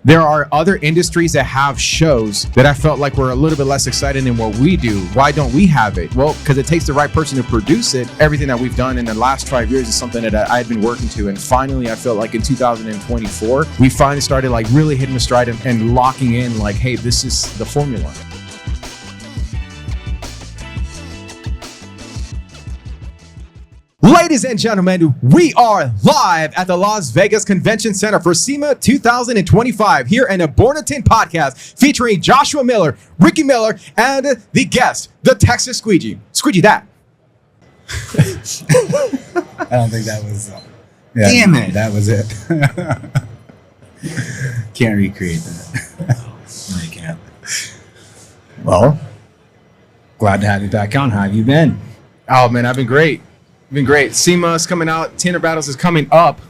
there are other industries that have shows that I felt like were a little bit less exciting than what we do. Why don't we have it? Well, because it takes the right person to produce it. Everything that we've done in the last 5 years is something that I had been working to. And finally, I felt like in 2024, we finally started like really hitting the stride and locking in like, hey, this is the formula. Ladies and gentlemen, we are live at the Las Vegas Convention Center for SEMA 2025 here in a Born to Tint podcast featuring Joshua Miller, Ricky Miller, and the guest, the Texas Squeegee. Squeegee that. I don't think that was... Damn it. That was it. Can't recreate that. No, you can't. Well, glad to have you back on. How have you been? Oh, man, I've been great. SEMA's coming out. Tinter Battles is coming up.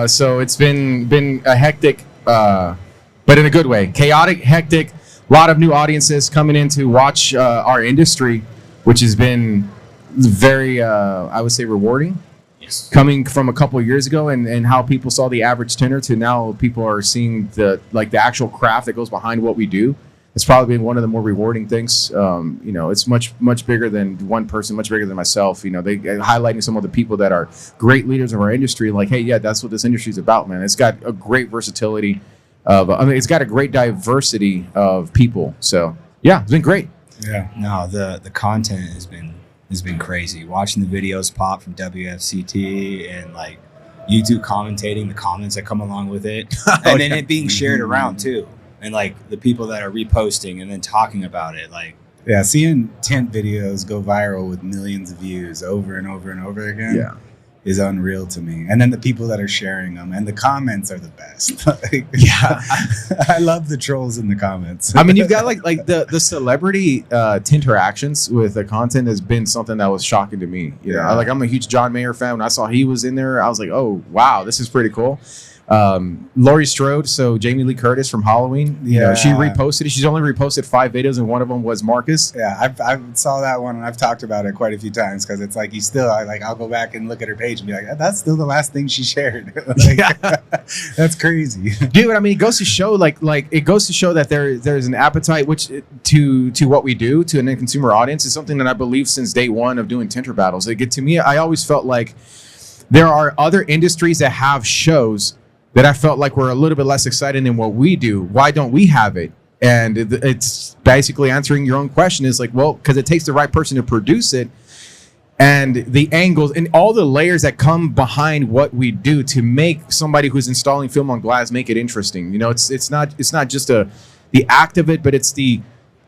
So it's been a hectic, but in a good way. Chaotic, hectic. A lot of new audiences coming in to watch our industry, which has been very, I would say, rewarding. Yes. Coming from a couple of years ago and how people saw the average tinter to now people are seeing the actual craft that goes behind what we do. It's probably been one of the more rewarding things. It's much bigger than one person, much bigger than myself. They highlighting some of the people that are great leaders of our industry. Like, hey, yeah, that's what this industry is about, man. It's got a great versatility it's got a great diversity of people. So yeah, it's been great. Yeah. No, the content has been crazy. Watching the videos pop from WFCT and like YouTube commentating, the comments that come along with it, and then it being shared around too. And like the people that are reposting and then talking about it, like seeing tint videos go viral with millions of views over and over and over again is unreal to me. And then the people that are sharing them and the comments are the best. I love the trolls in the comments. I mean, you've got like the celebrity interactions with the content has been something that was shocking to me. Like I'm a huge John Mayer fan. When I saw he was in there, I was like, oh wow, this is pretty cool. Laurie Strode, so Jamie Lee Curtis from Halloween, she reposted it. She's only reposted 5 videos and one of them was Marcus. I saw that one and I've talked about it quite a few times because it's like I'll go back and look at her page and be like, that's still the last thing she shared. That's crazy, dude. I mean, it goes to show that there's an appetite to what we do to an end consumer audience. Is something that I believe since day one of doing Tinter Battles. To me, I always felt like there are other industries that have shows that I felt like were a little bit less exciting than what we do. Why don't we have it? And it's basically answering your own question is like, well, because it takes the right person to produce it and the angles and all the layers that come behind what we do to make somebody who's installing film on glass make it interesting. It's not just the act of it, but it's the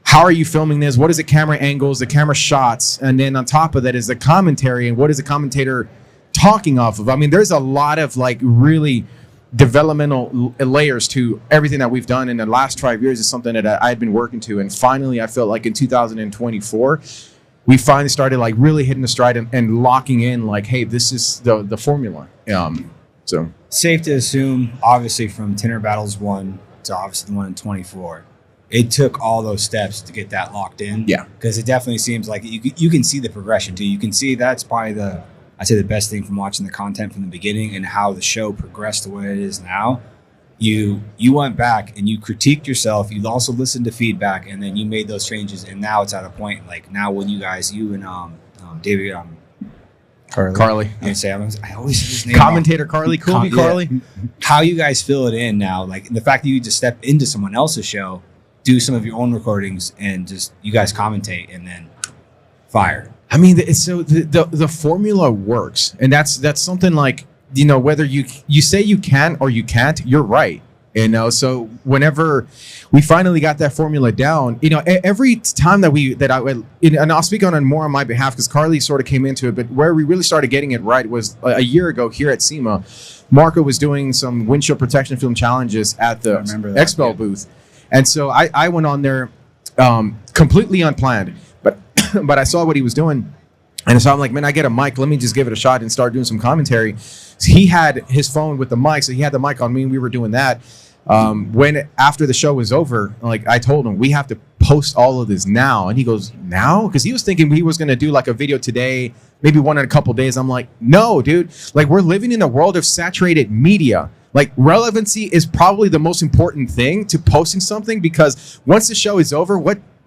how are you filming this? What is the camera angles, the camera shots? And then on top of that is the commentary and what is the commentator talking off of? I mean, there's a lot of like really developmental layers to everything that we've done in the last 5 years is something that I had been working to. And finally, I felt like in 2024, we finally started like really hitting the stride and locking in like, hey, this is the formula. So safe to assume, obviously from Tinter Battles 1 to obviously the one in 24, it took all those steps to get that locked in. Yeah. Because it definitely seems like you can see the progression too. You can see that's probably I'd say the best thing from watching the content from the beginning and how the show progressed to where it is now. You went back and you critiqued yourself. You also listened to feedback and then you made those changes. And now it's at a point like now when you and David, Carly. I always say his name commentator wrong. Carly, Carly. How you guys fill it in now? Like the fact that you just step into someone else's show, do some of your own recordings, and just you guys commentate and then fire. I mean, the formula works, and that's something like whether you say you can or you can't, you're right. So whenever we finally got that formula down, every time and I'll speak on more on my behalf because Carly sort of came into it, but where we really started getting it right was a year ago here at SEMA. Marco was doing some windshield protection film challenges at the Expo booth, and so I went on there completely unplanned. But I saw what he was doing, and so I'm like, man, I get a mic. Let me just give it a shot and start doing some commentary. So he had his phone with the mic, so he had the mic on me, and we were doing that. After the show was over, like I told him, we have to post all of this now, and he goes, now? Because he was thinking he was going to do like a video today, maybe one in a couple days. I'm like, no, dude. Like we're living in a world of saturated media. Like relevancy is probably the most important thing to posting something, because once the show is over,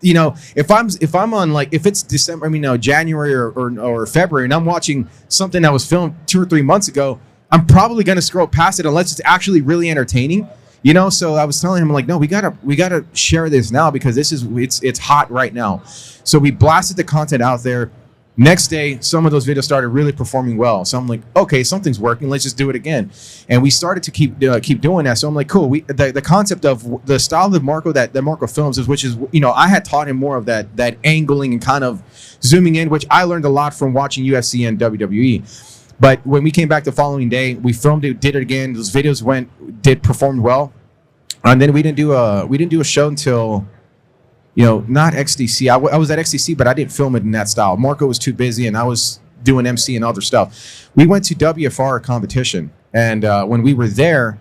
if I'm on, like, if it's December, January or February, and I'm watching something that was filmed 2 or 3 months ago, I'm probably going to scroll past it unless it's actually really entertaining. So I was telling him, like, no, we gotta share this now, because it's hot right now. So we blasted the content out there. Next day, some of those videos started really performing well. So I'm like, okay, something's working. Let's just do it again. And we started to keep doing that. So I'm like, cool. The concept of the style of Marco that Marco films is, which is, I had taught him more of that angling and kind of zooming in, which I learned a lot from watching UFC and WWE. But when we came back the following day, we filmed it, did it again. Those videos performed well, and then we didn't do a show until, not XDC. I was at XDC, but I didn't film it in that style. Marco was too busy, and I was doing MC and other stuff. We went to WFR competition, and when we were there,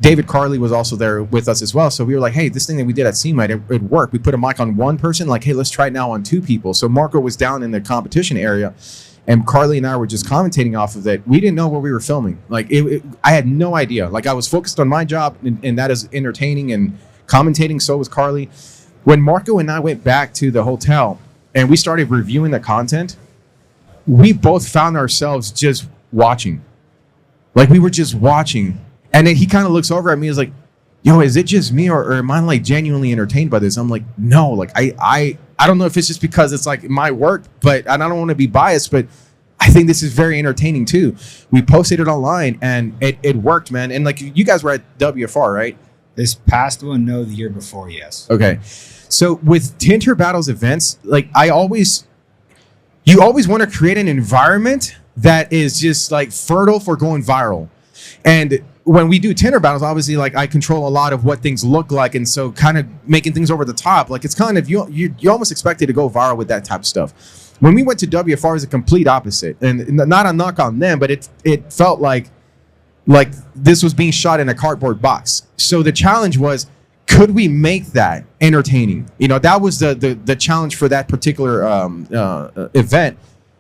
David Carley was also there with us as well. So we were like, hey, this thing that we did at CMIT, it worked. We put a mic on one person, like, hey, let's try it now on 2 people. So Marco was down in the competition area, and Carly and I were just commentating off of it. We didn't know what we were filming. Like, I had no idea. Like, I was focused on my job, and that is entertaining and commentating. So was Carly. When Marco and I went back to the hotel and we started reviewing the content, we both found ourselves just watching. Like, we were just watching. And then he kind of looks over at me and is like, yo, is it just me, or am I, like, genuinely entertained by this? I'm like, no, like, I don't know if it's just because it's, like, my work, but I don't want to be biased, but I think this is very entertaining too. We posted it online, and it worked, man. And, like, you guys were at WFR, right? This past one, no, the year before, yes. Okay. So with Tinter Battles events, like, you always want to create an environment that is just, like, fertile for going viral. And when we do Tinter Battles, obviously, like, I control a lot of what things look like, and so kind of making things over the top, like, it's kind of, you almost expect it to go viral with that type of stuff. When we went to WFR, it was a complete opposite, and not a knock on them, but it felt like this was being shot in a cardboard box. So the challenge was, could we make that entertaining? That was the challenge for that particular event.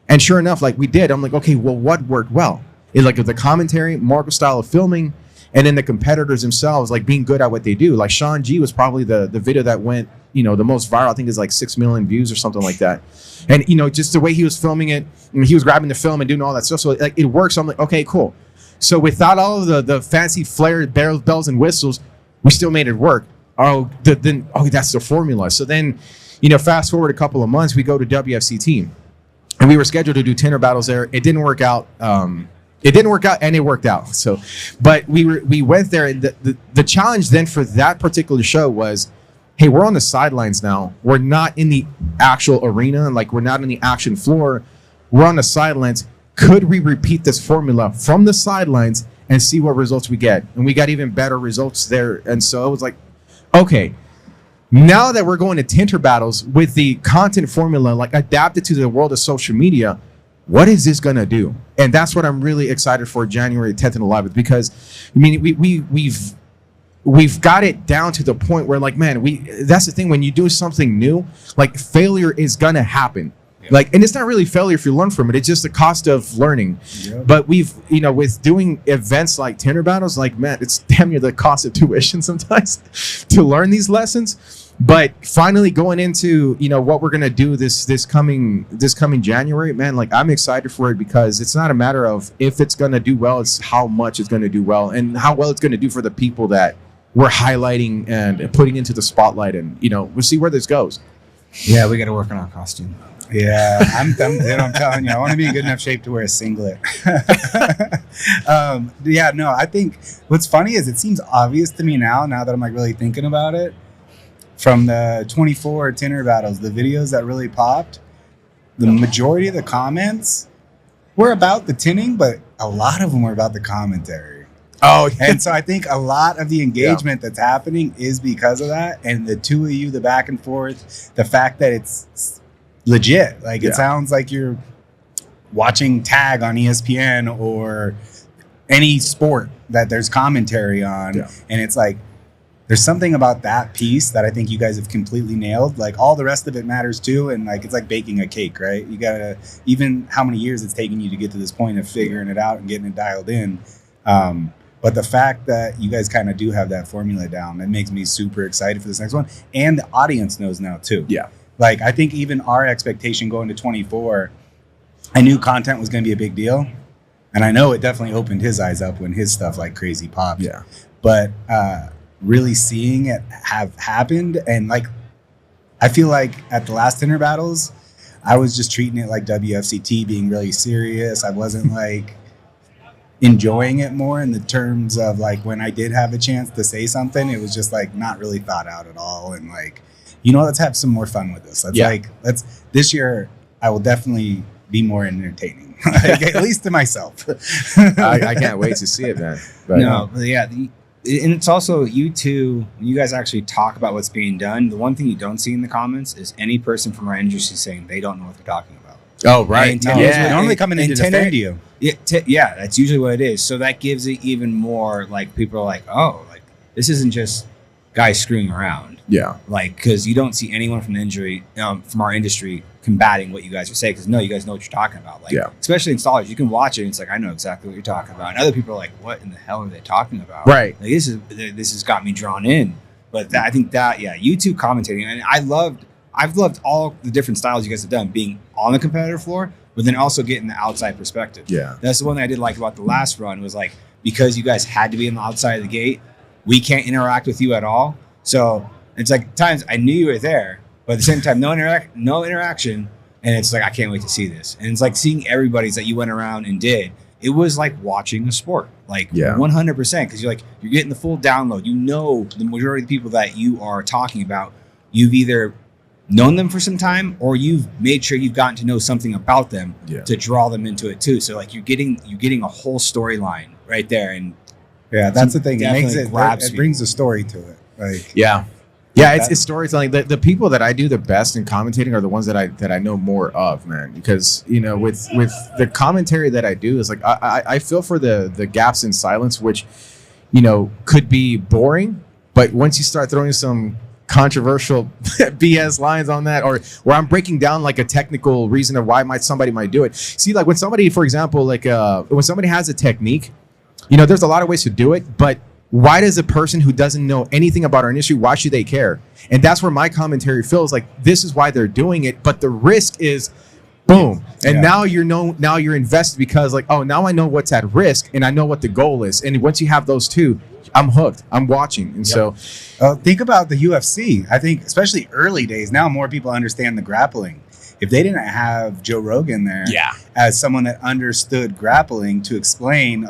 And sure enough, like, we did. I'm like, okay, well, what worked well? Like, the commentary, Marco's style of filming, and then the competitors themselves, like, being good at what they do. Like, Sean G was probably the video that went, the most viral. I think it's like 6 million views or something like that. And, just the way he was filming it, and he was grabbing the film and doing all that stuff. So, like, it works. So I'm like, okay, cool. So without all of the fancy flair, bells and whistles, we still made it work. That's the formula. So then, fast forward a couple of months, we go to WFCT, and we were scheduled to do Tinter Battles there. It didn't work out. And it worked out. So, but we went there, and the challenge then for that particular show was, hey, we're on the sidelines now. We're not in the actual arena, like, we're not in the action floor. We're on the sidelines. Could we repeat this formula from the sidelines and see what results we get? And we got even better results there. And so it was like, okay, now that we're going to Tinter Battles with the content formula, like, adapted to the world of social media, what is this gonna do? And that's what I'm really excited for January 10th and 11th, because we've got it down to the point where, like, man, that's the thing, when you do something new, like, failure is gonna happen. Like, and it's not really failure if you learn from it. It's just the cost of learning. Yep. But we've, with doing events like Tinter Battles, like, man, it's damn near the cost of tuition sometimes to learn these lessons. But finally going into, what we're gonna do this coming January, man, like, I'm excited for it, because it's not a matter of if it's gonna do well, it's how much it's gonna do well, and how well it's gonna do for the people that we're highlighting and putting into the spotlight. And we'll see where this goes. Yeah, we got to work on our costume. Yeah, I'm telling you, I want to be in good enough shape to wear a singlet. I think what's funny is it seems obvious to me now that I'm, like, really thinking about it. From the 24 Tinter Battles, the videos that really popped, the majority of the comments were about the tinting, but a lot of them were about the commentary. Oh, yeah. And so I think a lot of the engagement that's happening is because of that. And the two of you, the back and forth, the fact that it's legit. Like, it sounds like you're watching tag on ESPN or any sport that there's commentary on. Yeah. And it's like, there's something about that piece that I think you guys have completely nailed. Like, all the rest of it matters too. And, like, it's like baking a cake, right? You gotta, even how many years it's taken you to get to this point of figuring it out and getting it dialed in. But the fact that you guys kind of do have that formula down, it makes me super excited for this next one. And the audience knows now too. Yeah. Like, I think even our expectation going to 24, I knew content was going to be a big deal. And I know it definitely opened his eyes up when his stuff like crazy popped. Yeah. But really seeing it have happened, and like, I feel like at the last Tinter Battles, I was just treating it like WFCT, being really serious. I wasn't like enjoying it more in the terms of like when I did have a chance to say something, it was just like not really thought out at all. And like, let's have some more fun with this. Let's this year I will definitely be more entertaining, like, at least to myself. I can't wait to see it, man. But, and it's also you two, when you guys actually talk about what's being done, the one thing you don't see in the comments is any person from our industry saying they don't know what they're talking about. Oh, right. Normally coming in to defend you. Yeah, that's usually what it is. So that gives it even more, like, people are like, oh, like, this isn't just guys screwing around. Yeah. Like, because you don't see anyone from from our industry combating what you guys are saying, because you guys know what you're talking about. Like, especially installers, you can watch it and it's like, I know exactly what you're talking about. And other people are like, what in the hell are they talking about? Right. Like, this has got me drawn in. But I think that, you two commentating, and I've loved all the different styles you guys have done, being on the competitive floor, but then also getting the outside perspective. Yeah. That's the one thing I did like about the last run, was like, because you guys had to be on the outside of the gate, we can't interact with you at all. So it's like times I knew you were there, but at the same time, no interaction. And it's like, I can't wait to see this. And it's like seeing everybody's that you went around and did. It was like watching a sport, like 100%, because you're getting the full download. The majority of the people that you are talking about, you've either known them for some time, or you've made sure you've gotten to know something about them to draw them into it too. So like you're getting a whole storyline right there. And that's the thing. It makes it brings a story to it. Like it's storytelling. The people that I do the best in commentating are the ones that I know more of, man. Because with the commentary that I do, is like I feel for the gaps in silence, which could be boring, but once you start throwing some controversial BS lines on that, or where I'm breaking down like a technical reason of why somebody might do it. See, like when somebody, for example, like when somebody has a technique, there's a lot of ways to do it, but why does a person who doesn't know anything about our industry, why should they care? And that's where my commentary feels like this is why they're doing it, but the risk is boom. And now you're invested, because like, oh, now I know what's at risk and I know what the goal is. And once you have those two, I'm hooked. I'm watching. And so think about the UFC. I think especially early days, now more people understand the grappling. If they didn't have Joe Rogan there as someone that understood grappling to explain,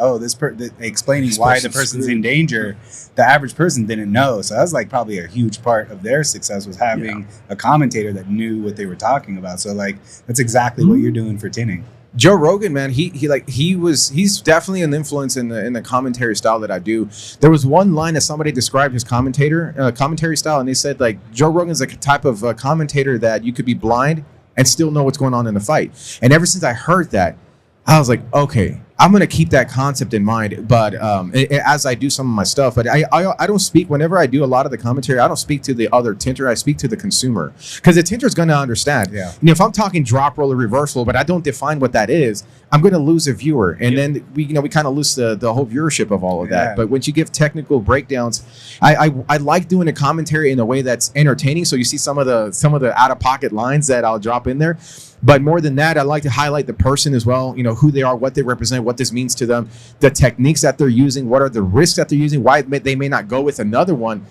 explaining why the person's in danger, the average person didn't know. So that was like probably a huge part of their success, was having a commentator that knew what they were talking about. So like that's exactly what you're doing for tinting. Joe Rogan, man, he's definitely an influence in the commentary style that I do. There was one line that somebody described his commentary style, and they said like Joe Rogan's like a type of commentator that you could be blind and still know what's going on in the fight. And ever since I heard that, I was like, okay, I'm going to keep that concept in mind. But as I do some of my stuff, but I don't speak, whenever I do a lot of the commentary, I don't speak to the other tinter. I speak to the consumer, because the tinter is going to understand. Yeah. If I'm talking drop roll or reversal, but I don't define what that is, I'm going to lose a viewer. And then we kind of lose the whole viewership of all of that. But once you give technical breakdowns, I like doing a commentary in a way that's entertaining. So you see some of the out of pocket lines that I'll drop in there. But more than that, I like to highlight the person as well, who they are, what they represent, what this means to them, the techniques that they're using, what are the risks that they're using, why they may not go with another one,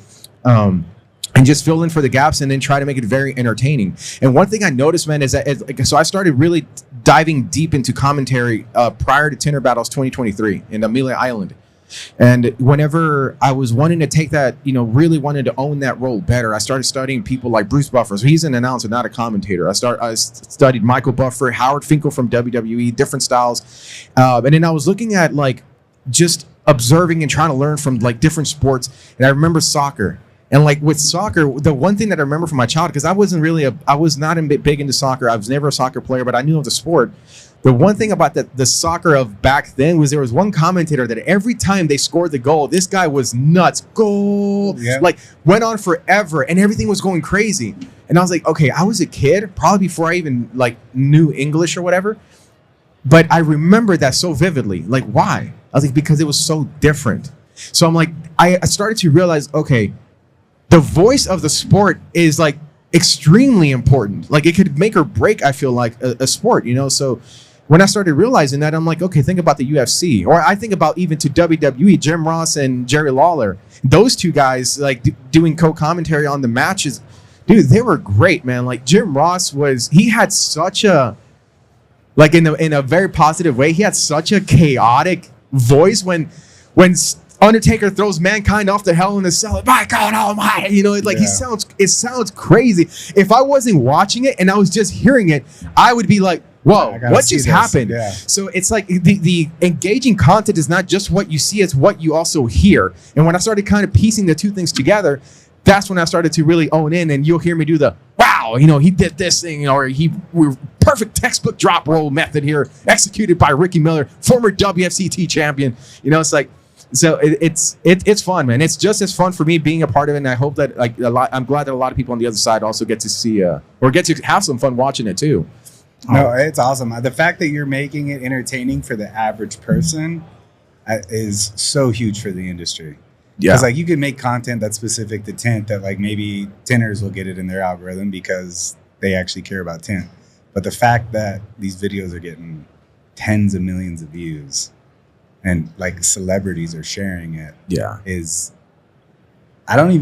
and just fill in for the gaps and then try to make it very entertaining. And one thing I noticed, man, is that so I started really diving deep into commentary prior to Tinter Battles 2023 in Amelia Island. And whenever I was wanting to take that, really wanted to own that role better, I started studying people like Bruce Buffer. So he's an announcer, not a commentator. I studied Michael Buffer, Howard Finkel from WWE, different styles. And then I was looking at like just observing and trying to learn from like different sports. And I remember soccer. And like with soccer, the one thing that I remember from my childhood, because I was not big into soccer. I was never a soccer player, but I knew of the sport. The one thing about the soccer of back then was there was one commentator that every time they scored the goal, this guy was nuts. Goal! Yeah. Like went on forever and everything was going crazy. And I was like, okay, I was a kid, probably before I even like knew English or whatever. But I remember that so vividly. Like, why? I was like, because it was so different. So I'm like, I started to realize, okay, the voice of the sport is like extremely important. Like it could make or break, I feel like, a sport, you know? So when I started realizing that, I'm like, okay, think about the UFC, or I think about even to WWE, Jim Ross and Jerry Lawler. Those two guys, like doing co-commentary on the matches, dude, they were great, man. Like Jim Ross he had such a, like in a very positive way, he had such a chaotic voice when Undertaker throws Mankind off the Hell in a Cell. My God Almighty, you know, it sounds crazy. If I wasn't watching it and I was just hearing it, I would be like, whoa, what just happened? Yeah. So it's like the engaging content is not just what you see, it's what you also hear. And when I started kind of piecing the two things together, that's when I started to really own in, and you'll hear me do the, wow, you know, he did this thing, or we're perfect textbook drop roll method here, executed by Ricky Miller, former WFCT champion. You know, it's like, so it's fun, man. It's just as fun for me being a part of it, and I hope that I'm glad that a lot of people on the other side also get to see or get to have some fun watching it too. No, it's awesome. The fact that you're making it entertaining for the average person is so huge for the industry. Yeah, because like you can make content that's specific to tint that like maybe tinters will get it in their algorithm because they actually care about tint. But the fact that these videos are getting tens of millions of views and like celebrities are sharing it, is I don't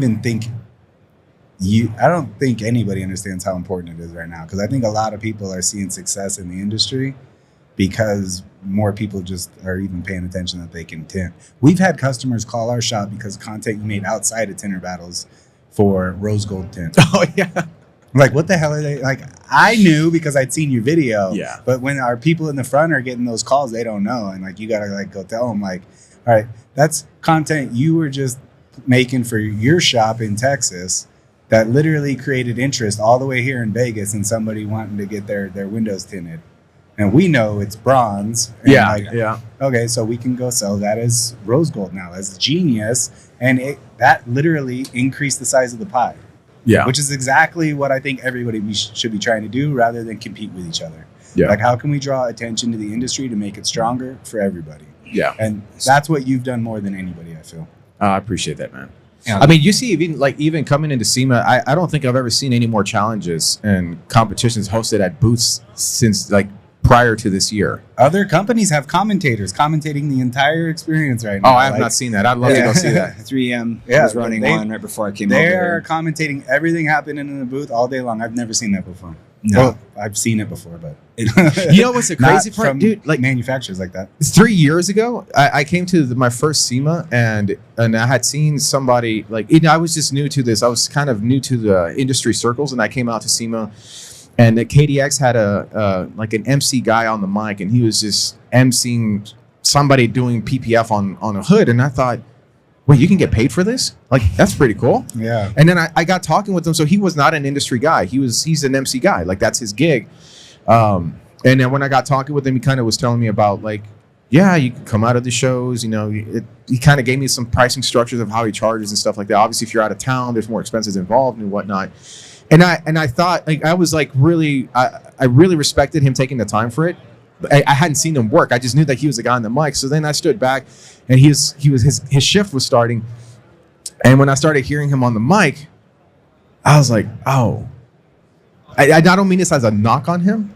think anybody understands how important it is right now, because I think a lot of people are seeing success in the industry because more people just are even paying attention that they can tint. We've had customers call our shop because content you made outside of Tinter Battles for rose gold tint. Oh yeah. Like, what the hell are they? Like, I knew because I'd seen your video. Yeah. But when our people in the front are getting those calls, they don't know. And like, you got to like go tell them like, all right, that's content you were just making for your shop in Texas that literally created interest all the way here in Vegas and somebody wanting to get their windows tinted. And we know it's bronze. And yeah. Okay, so we can go sell that as rose gold now. That's genius. And that literally increased the size of the pie. Yeah. Which is exactly what I think everybody should be trying to do rather than compete with each other. Yeah. Like, how can we draw attention to the industry to make it stronger for everybody? Yeah. And that's what you've done more than anybody, I feel. I appreciate that, man. Yeah. I mean, you see, even coming into SEMA, I don't think I've ever seen any more challenges and competitions hosted at booths since like prior to this year. Other companies have commentators commentating the entire experience right now. Oh, I have not seen that. I'd love to go see that. 3M was running one right before I came over. They are commentating everything happening in the booth all day long. I've never seen that before. No. Well, I've seen it before, but you know what's the crazy part, dude? Like manufacturers like that. 3 years ago, I came to my first SEMA, and I had seen somebody like, I was just new to this. I was kind of new to the industry circles, and I came out to SEMA. And the KDX had like an MC guy on the mic, and he was just MCing somebody doing PPF on a hood. And I thought, wait, you can get paid for this? Like, that's pretty cool. Yeah. And then I got talking with him. So he was not an industry guy. He's an MC guy. Like, that's his gig. And then when I got talking with him, he kind of was telling me about like, yeah, you can come out of the shows. You know, he kind of gave me some pricing structures of how he charges and stuff like that. Obviously, if you're out of town, there's more expenses involved and whatnot. And I thought, like, I was like really, I really respected him taking the time for it. I hadn't seen him work. I just knew that he was the guy on the mic. So then I stood back, and his shift was starting. And when I started hearing him on the mic, I was like, oh, I don't mean this as a knock on him,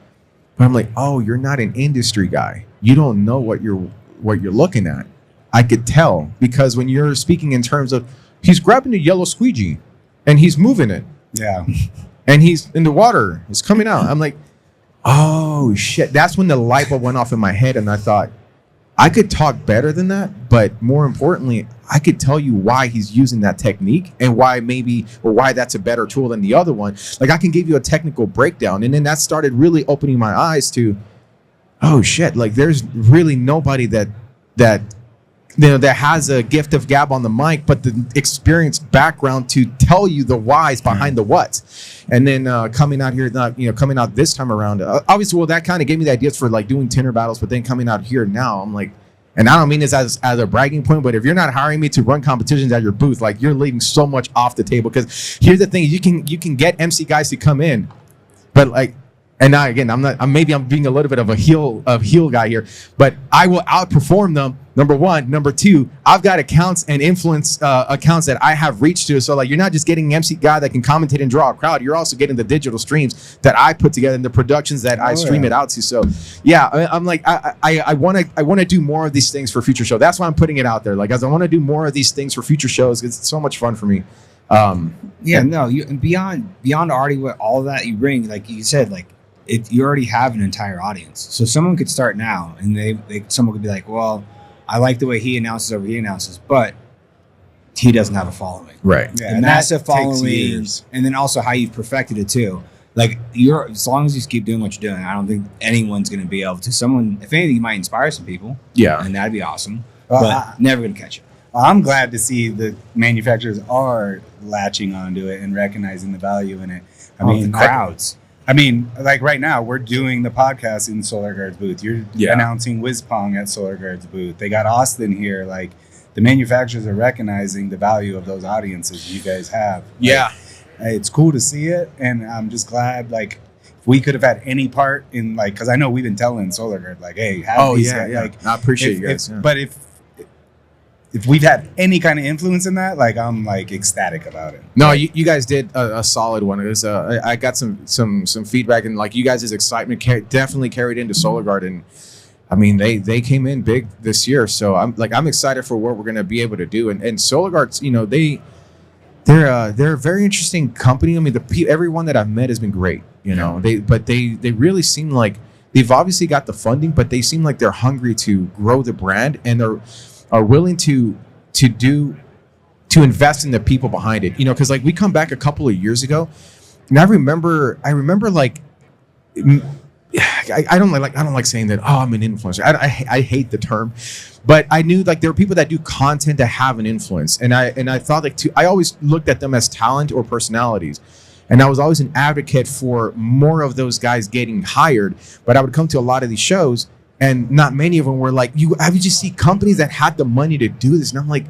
but I'm like, oh, you're not an industry guy. You don't know what you're looking at. I could tell, because when you're speaking in terms of, he's grabbing a yellow squeegee and he's moving it. Yeah. And he's in the water. It's coming out. I'm like, oh, shit. That's when the light bulb went off in my head. And I thought, I could talk better than that. But more importantly, I could tell you why he's using that technique and why that's a better tool than the other one. Like, I can give you a technical breakdown. And then that started really opening my eyes to, oh, shit. Like, there's really nobody that has a gift of gab on the mic, but the experienced background to tell you the whys behind the whats. And then coming out this time around, obviously, well, that kind of gave me the ideas for like doing Tinter Battles, but then coming out here now, I'm like, and I don't mean this as a bragging point, but if you're not hiring me to run competitions at your booth, like, you're leaving so much off the table. Because here's the thing, you can get MC guys to come in, but like, And now again, I'm being a little bit of a heel guy here, but I will outperform them. Number one. Number two, I've got accounts and influence accounts that I have reached to. So like, you're not just getting an MC guy that can commentate and draw a crowd. You're also getting the digital streams that I put together and the productions that I stream it out to. So yeah, I'm like, I want to do more of these things for future shows. That's why I'm putting it out there. Like, as I want to do more of these things for future shows. It's so much fun for me. Beyond already what all of that you bring, like you said, like you already have an entire audience. So someone could start now, and someone could be like, well, I like the way he announces, but he doesn't have a following. Right. Yeah, and massive following, and then also how you've perfected it too. Like as long as you keep doing what you're doing, I don't think anyone's going to be able to. If anything, you might inspire some people. Yeah, and that'd be awesome. But never going to catch it. I'm glad to see the manufacturers are latching onto it and recognizing the value in it. I mean, the crowds. Like right now, we're doing the podcast in SolarGuard's booth. You're announcing WizPong at SolarGuard's booth. They got Austin here. Like, the manufacturers are recognizing the value of those audiences you guys have. Yeah. It's cool to see it, and I'm just glad, like, if we could have had any part in, like, because I know we've been telling SolarGuard, like, hey, have these guys. Like, I appreciate you guys. But if we've had any kind of influence in that, like, I'm like ecstatic about it. No, you guys did a solid one. It was I got some feedback, and like, you guys' excitement definitely carried into SolarGuard, and I mean, they came in big this year. So I'm excited for what we're gonna be able to do. And SolarGuard's, you know, they're a very interesting company. I mean, everyone that I've met has been great. You know, they really seem like they've obviously got the funding, but they seem like they're hungry to grow the brand, and they're are willing to invest in the people behind it, you know, because like we come back a couple of years ago, and I remember like I don't like saying that. Oh, I'm an influencer. I hate the term, but I knew like there were people that do content that have an influence, and I thought like I always looked at them as talent or personalities. And I was always an advocate for more of those guys getting hired, but I would come to a lot of these shows, and not many of them were like, you just see companies that had the money to do this. And I'm like,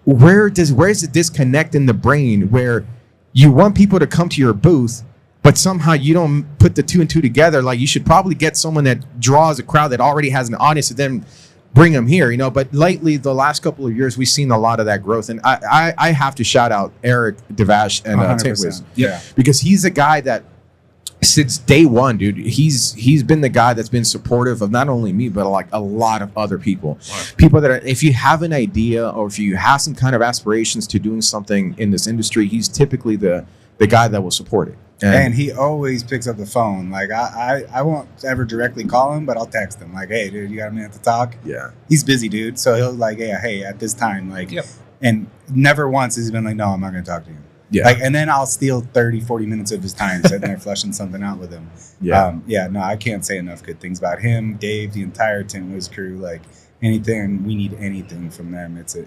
where's the disconnect in the brain where you want people to come to your booth, but somehow you don't put the two and two together? Like, you should probably get someone that draws a crowd that already has an audience, and then bring them here, you know. But lately, the last couple of years, we've seen a lot of that growth. And I have to shout out Eric Devash and Tint, because he's a guy that, since day one, dude, he's been the guy that's been supportive of not only me, but like a lot of other people. People that are, if you have an idea or if you have some kind of aspirations to doing something in this industry, he's typically the guy that will support it. And he always picks up the phone. Like, I won't ever directly call him, but I'll text him like, hey, dude, you got a minute to talk? Yeah. He's busy, dude. So he'll like, hey, at this time, like, and never once has he been like, no, I'm not going to talk to you. Yeah. Like, and then I'll steal 30, 40 minutes of his time sitting there fleshing something out with him. No, I can't say enough good things about him, Dave, the entire Tint Wiz crew. Like, anything, we need anything from them, it's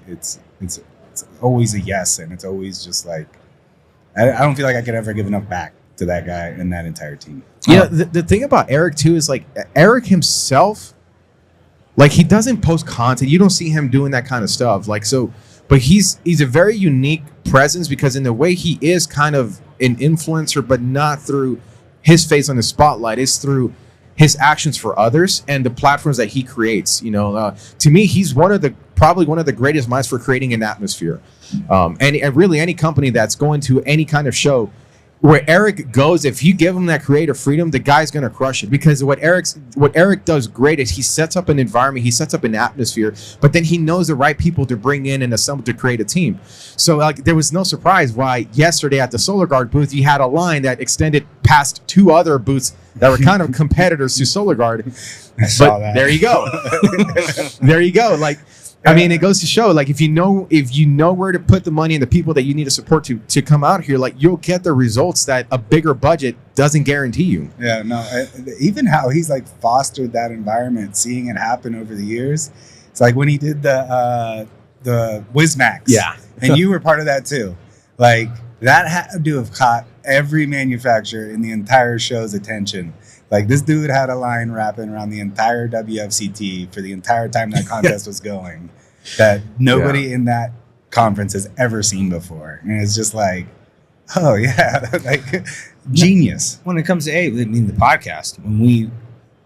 always a yes, and it's always just like, I don't feel like I could ever give enough back to that guy and that entire team. Yeah, the thing about Eric too is like Eric himself, like, he doesn't post content. You don't see him doing that kind of stuff. Like, so, but he's a very unique presence, because in the way he is kind of an influencer, but not through his face on the spotlight. It's through his actions for others and the platforms that he creates. You know, to me, he's probably one of the greatest minds for creating an atmosphere. And really any company that's going to any kind of show where Eric goes, if you give him that creative freedom, the guy's going to crush it. Because what Eric does great is he sets up an environment, he sets up an atmosphere, but then he knows the right people to bring in and assemble to create a team. So like, there was no surprise why yesterday at the SolarGuard booth, you had a line that extended past two other booths that were kind of competitors to SolarGuard. I saw that. There you go. There you go. Like, I mean, it goes to show, like, if you know where to put the money and the people that you need to support to come out here, like, you'll get the results that a bigger budget doesn't guarantee you. Yeah, no, even how he's like fostered that environment, seeing it happen over the years. It's like when he did the WizMax. Yeah. And you were part of that too. Like, that had to have caught every manufacturer in the entire show's attention. Like, this dude had a line wrapping around the entire WFCT for the entire time that contest was going that nobody in that conference has ever seen before. And it's just like, Oh yeah, like genius. When it comes to the podcast,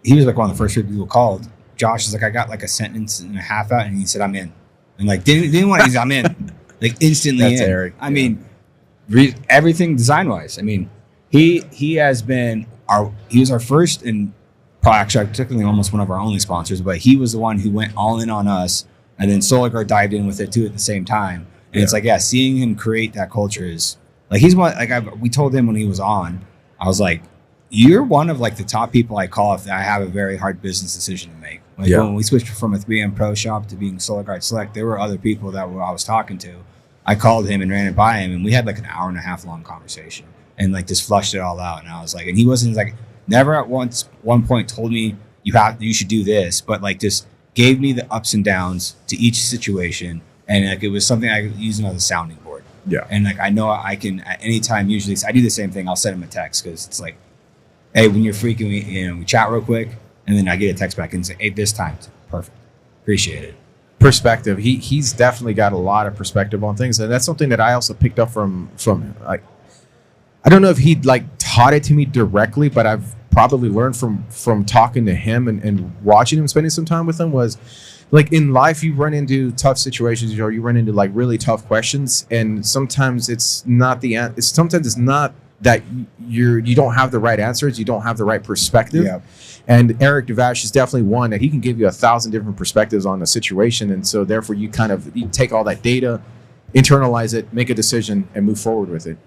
he was like one of the first people called. Josh is like, I got like a sentence and a half out, and he said, I'm in. And like didn't want to, I'm in. Like instantly That's in. Eric. I mean, everything design wise. I mean, he was our first and probably actually technically almost one of our only sponsors, but he was the one who went all in on us, and then SolarGuard dived in with it too at the same time. And it's like, seeing him create that culture is like, he's one, like we told him when he was on, I was like, you're one of like the top people I call if I have a very hard business decision to make. Like when we switched from a 3M Pro shop to being SolarGuard Select, there were other people that I was talking to. I called him and ran it by him, and we had like an hour and a half long conversation and like just flushed it all out. And I was like, and he wasn't like, never at one point told me you should do this, but like just gave me the ups and downs to each situation. And like, it was something I could use as a sounding board. Yeah. And like, I know I can at any time, usually I do the same thing. I'll send him a text because it's like, hey, when you're freaking, we chat real quick. And then I get a text back and say, hey, this time, perfect. Appreciate it. Perspective. He's definitely got a lot of perspective on things. And that's something that I also picked up from like, I don't know if he like taught it to me directly, but I've probably learned from talking to him and watching him, spending some time with him, was like in life, you run into tough situations or you run into like really tough questions. And sometimes it's not sometimes it's not that you don't have the right answers. You don't have the right perspective. Yeah. And Eric Devash is definitely one that he can give you 1,000 different perspectives on the situation. And so therefore you take all that data, internalize it, make a decision, and move forward with it.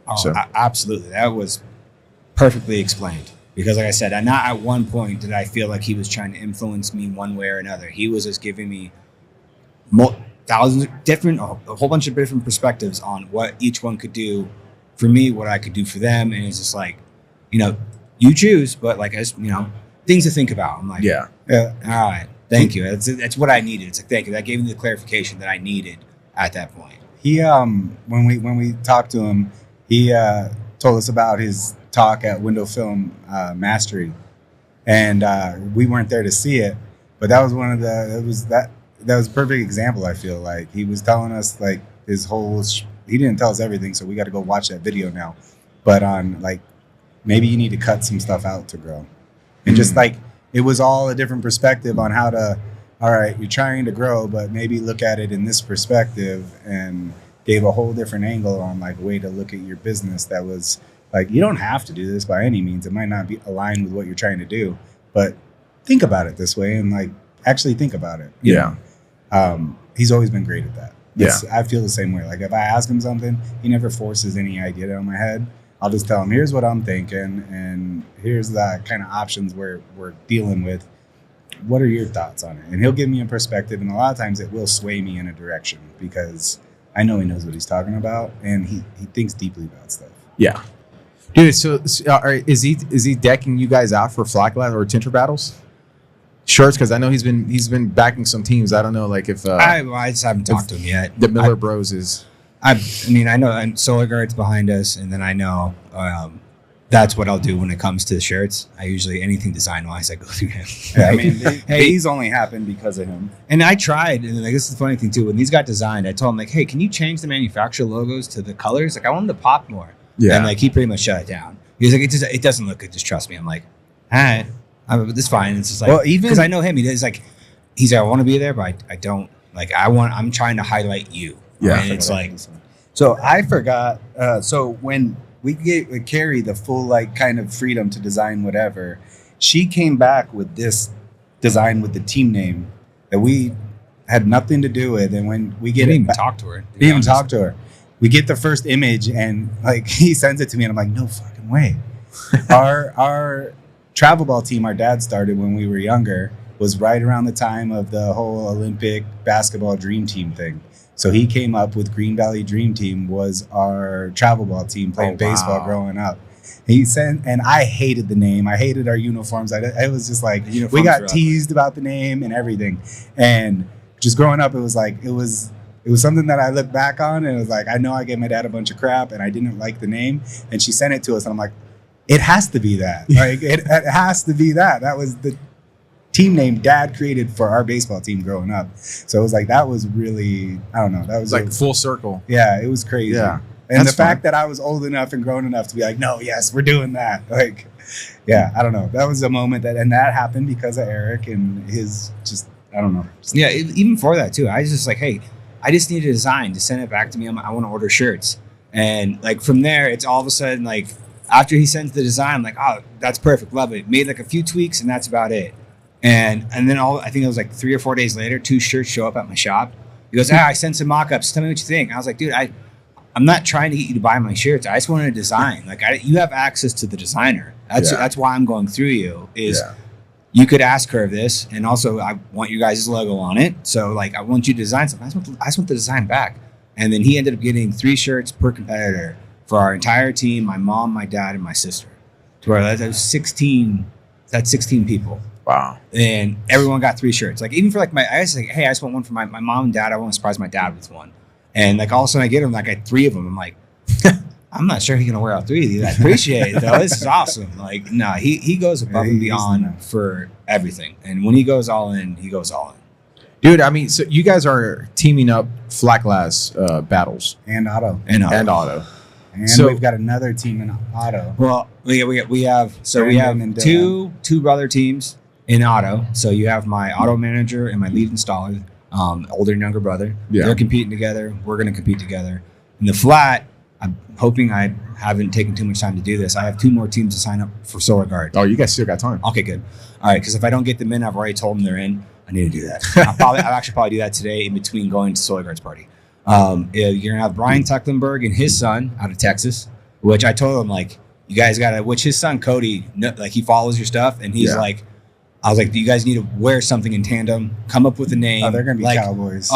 Absolutely. That was perfectly explained. Because like I said, not at one point did I feel like he was trying to influence me one way or another. He was just giving me thousands of different, a whole bunch of different perspectives on what each one could do for me, what I could do for them. And it's just like, you choose, but like, as things to think about. I'm like, yeah. All right. Thank you. That's what I needed. It's like, thank you. That gave me the clarification that I needed at that point. He, when we talked to him, he told us about his talk at Window Film Mastery, and we weren't there to see it, but that was that was a perfect example. I feel like he was telling us like his whole. He didn't tell us everything, so we got to go watch that video now. But on like, maybe you need to cut some stuff out to grow, and just like it was all a different perspective on how to. All right, you're trying to grow, but maybe look at it in this perspective, and gave a whole different angle on like a way to look at your business that was. Like, you don't have to do this by any means. It might not be aligned with what you're trying to do, but think about it this way and like actually think about it. Yeah. He's always been great at that. Yeah. I feel the same way. Like if I ask him something, he never forces any idea down my head. I'll just tell him, here's what I'm thinking. And here's the kind of options we're dealing with. What are your thoughts on it? And he'll give me a perspective. And a lot of times it will sway me in a direction because I know he knows what he's talking about and he thinks deeply about stuff. Yeah. Dude, so is he decking you guys out for Flackland or Tinter Battles? Shorts, because I know he's been backing some teams. I don't know, like if I just haven't talked to him yet. The Miller Bros is. I know, and SolarGuard's behind us, and then I know that's what I'll do when it comes to the shirts. I usually anything design wise, I go through him. Yeah, I mean, these only happen because of him. And I tried, and like this is the funny thing too. When these got designed, I told him like, hey, can you change the manufacturer logos to the colors? Like I want them to pop more. Yeah. And like he pretty much shut it down. He was like, it doesn't look good. Just trust me. I'm like, all right, it's fine. It's just like, well, even because I know him. He's like, I want to be there, but I don't like. I'm trying to highlight you. Yeah. And it's like, so I forgot. So when we gave Carrie the full like kind of freedom to design whatever, she came back with this design with the team name that we had nothing to do with. And when we get didn't even talk to her. Didn't even talk to her. We get the first image and like he sends it to me and I'm like, no fucking way. Our travel ball team our dad started when we were younger was right around the time of the whole Olympic basketball dream team thing. So he came up with Green Valley Dream Team was our travel ball team playing baseball growing up. He sent, and I hated the name. I hated our uniforms. It was just like, we got teased about the name and everything. And just growing up, it was like, it was something that I look back on and it was like, I know I gave my dad a bunch of crap and I didn't like the name. And she sent it to us and I'm like, it has to be that. Like it has to be that. That was the team name dad created for our baseball team growing up. So it was like, that was really, I don't know. That was like full circle. Yeah, it was crazy. Yeah. And the fact that I was old enough and grown enough to be like, no, yes, we're doing that. Like, yeah, I don't know. That was a moment and that happened because of Eric and his I don't know. Yeah, even for that too. I was just like, hey, I just need a design to send it back to me. I want to order shirts. And like from there, it's all of a sudden like after he sends the design, I'm like, oh, that's perfect. Love it. Made like a few tweaks and that's about it. And then I think it was like 3 or 4 days later, 2 shirts show up at my shop. He goes, I sent some mock-ups. Tell me what you think. I was like, dude, I'm not trying to get you to buy my shirts. I just want a design. Like you have access to the designer. That's why I'm going through you is you could ask her this. And also I want you guys' logo on it. So like, I want you to design something. I just want the design back. And then he ended up getting 3 shirts per competitor for our entire team, my mom, my dad, and my sister. To where that was 16. That's 16 people. Wow. And everyone got 3 shirts. Like even for like I was like, hey, I just want one for my mom and dad. I want to surprise my dad with one. And like all of a sudden I get them, like I got 3 of them. I'm like, I'm not sure he's gonna wear all 3 of these. I appreciate it though. This is awesome. Like, no, he goes above and beyond for everything. And when he goes all in, he goes all in. Dude, I mean, so you guys are teaming up flat glass battles. And auto. And auto. And so, we've got another team in auto. Well, we have two brother teams in auto. So you have my auto manager and my lead installer, older and younger brother. Yeah. They're competing together. We're going to compete together. In the flat, I'm hoping I haven't taken too much time to do this. I have 2 more teams to sign up for Solar Guard. Oh, you guys still got time. Okay, good. All right, because if I don't get them in, I've already told them they're in. I need to do that. I'll actually probably do that today in between going to Solar Guard's party. You're going to have Brian Tucklenberg and his son out of Texas, which I told him, like, you guys got to, which his son, Cody, like, he follows your stuff, and he's like, I was like, do you guys need to wear something in tandem? Come up with a name. Oh, they're going to be like, Cowboys.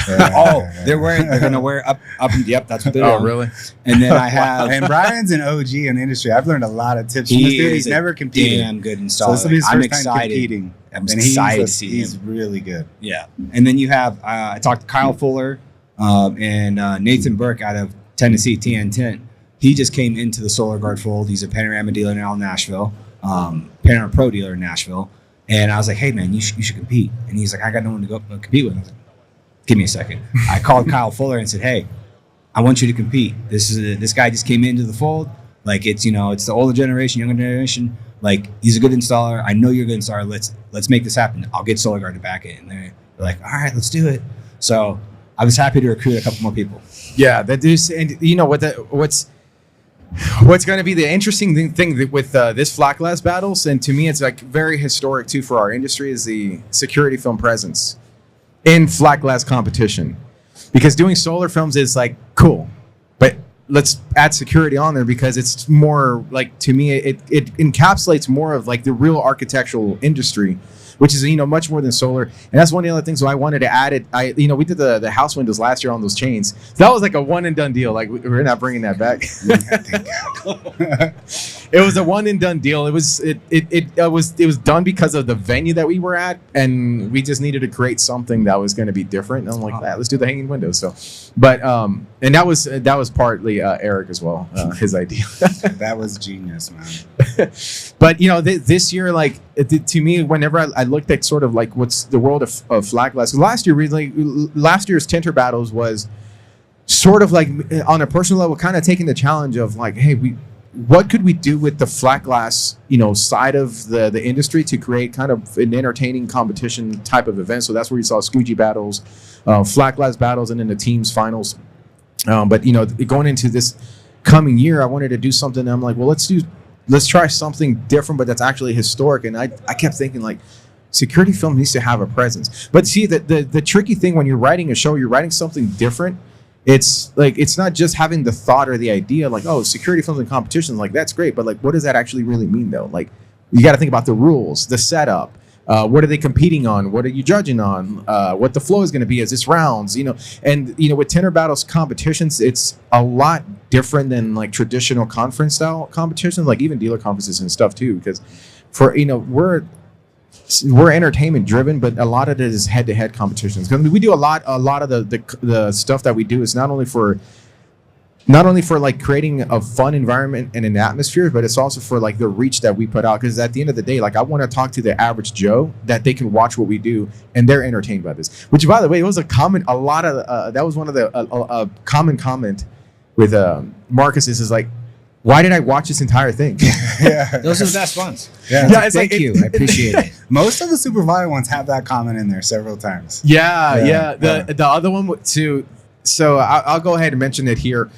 They're going to wear up. Yep, that's what they're doing. Oh, really? And then I have, and Brian's an OG in the industry. I've learned a lot of tips from this dude. He's never competed. Damn good installer. So this will be his I'm first excited. time competing. I'm excited to see him. He's really good. Yeah. And then you have, I talked to Kyle Fuller and Nathan Burke out of Tennessee, Tint. He just came into the Solar Guard fold. He's a Panorama dealer now in Nashville, Panorama Pro dealer in Nashville. And I was like, hey, man, you should compete. And he's like, I got no one to go compete with. I was like, give me a second. I called Kyle Fuller and said, hey, I want you to compete. This guy just came into the fold. Like, it's the older generation, younger generation. Like, he's a good installer. I know you're a good installer. Let's make this happen. I'll get Solar Guard to back it. And they're like, all right, let's do it. So I was happy to recruit a couple more people. Yeah, that is, and you know what's going to be the interesting thing with this flat glass battles, and to me it's like very historic too for our industry, is the security film presence in flat glass competition. Because doing solar films is like cool, but let's add security on there because it's more like, to me, it encapsulates more of like the real architectural industry, which is much more than solar. And that's one of the other things. So I wanted to add it. We did the house windows last year on those chains. That was like a one and done deal. Like, we're not bringing that back. It was a one and done deal. It was done because of the venue that we were at, and we just needed to create something that was going to be different. And I'm like, let's do the hanging windows. So, but and that was partly Eric as well, his idea. That was genius, man. But this year, like, to me, whenever I looked at sort of like what's the world of flat glass. Last year's Tinter Battles was sort of like, on a personal level, kind of taking the challenge of like, hey, what could we do with the flat glass, side of the industry to create kind of an entertaining competition type of event. So that's where you saw Squeegee battles, flat glass battles, and then the teams finals. But going into this coming year, I wanted to do something. I'm like, well, let's try something different, but that's actually historic. And I kept thinking, like, security film needs to have a presence. But see, the tricky thing when you're writing a show, you're writing something different. It's like, it's not just having the thought or the idea, like, oh, security films and competitions, like, that's great. But like, what does that actually really mean though? Like, you got to think about the rules, the setup. What are they competing on? What are you judging on? What the flow is going to be as it's rounds, and with Tinter Battles competitions, it's a lot different than like traditional conference style competitions, like even dealer conferences and stuff too, because for, we're entertainment driven, but a lot of it is head to head competitions. Because we do a lot of the stuff that we do is not only for like creating a fun environment and an atmosphere, but it's also for like the reach that we put out. Because at the end of the day, like, I want to talk to the average Joe that they can watch what we do and they're entertained by this. Which, by the way, it was that was one of the common comment Marcus is like, why did I watch this entire thing? Yeah. Those are the best ones. Yeah. It's Thank you. I appreciate it. Most of the super viral ones have that comment in there several times. Yeah. The other one too. So I'll go ahead and mention it here.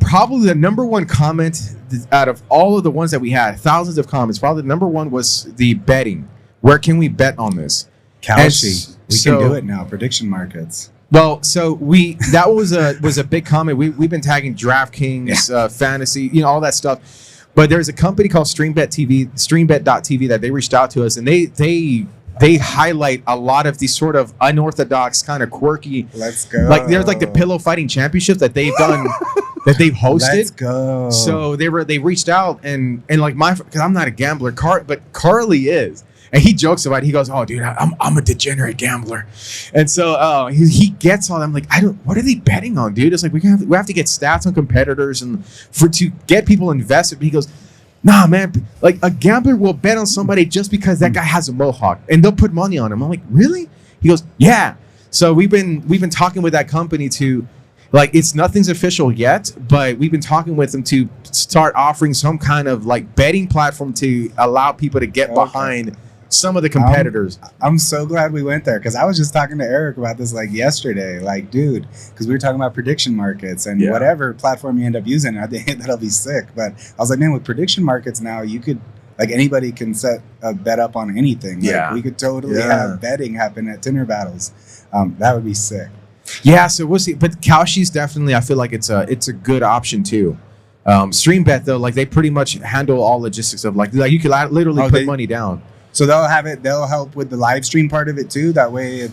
Probably the number one comment out of all of the ones that we had, thousands of comments, probably the number one was the betting. Where can we bet on this? Kalshi. We can do it now. Prediction markets. Well, so that was a big comment. We've been tagging DraftKings, fantasy, all that stuff. But there's a company called Streambet.tv that they reached out to us, and they highlight a lot of these sort of unorthodox, kind of quirky. Let's go. Like there's like the pillow fighting championship that they've done, that they've hosted. Let's go. So they reached out and like because I'm not a gambler, but Carly is, and he jokes about it. He goes, "Oh, dude, I'm a degenerate gambler," and so he gets all. I'm like, what are they betting on, dude? It's like we have to get stats on competitors and to get people invested. But he goes, nah, man, like a gambler will bet on somebody just because that guy has a mohawk and they'll put money on him. I'm like, really? He goes, yeah. So we've been talking with that company to, like, nothing's official yet, but we've been talking with them to start offering some kind of like betting platform to allow people to get behind some of the competitors. I'm so glad we went there because I was just talking to Eric about this like yesterday. Like, dude, because we were talking about prediction markets and whatever platform you end up using, I think that'll be sick. But I was like, man, with prediction markets now, you could, like, anybody can set a bet up on anything. Like, we could totally have betting happen at Tinter Battles. That would be sick. Yeah, so we'll see. But Kalshi's definitely, I feel like it's a good option too. StreamBet though, like they pretty much handle all logistics of like you could literally put money down. So they'll help with the live stream part of it too. That way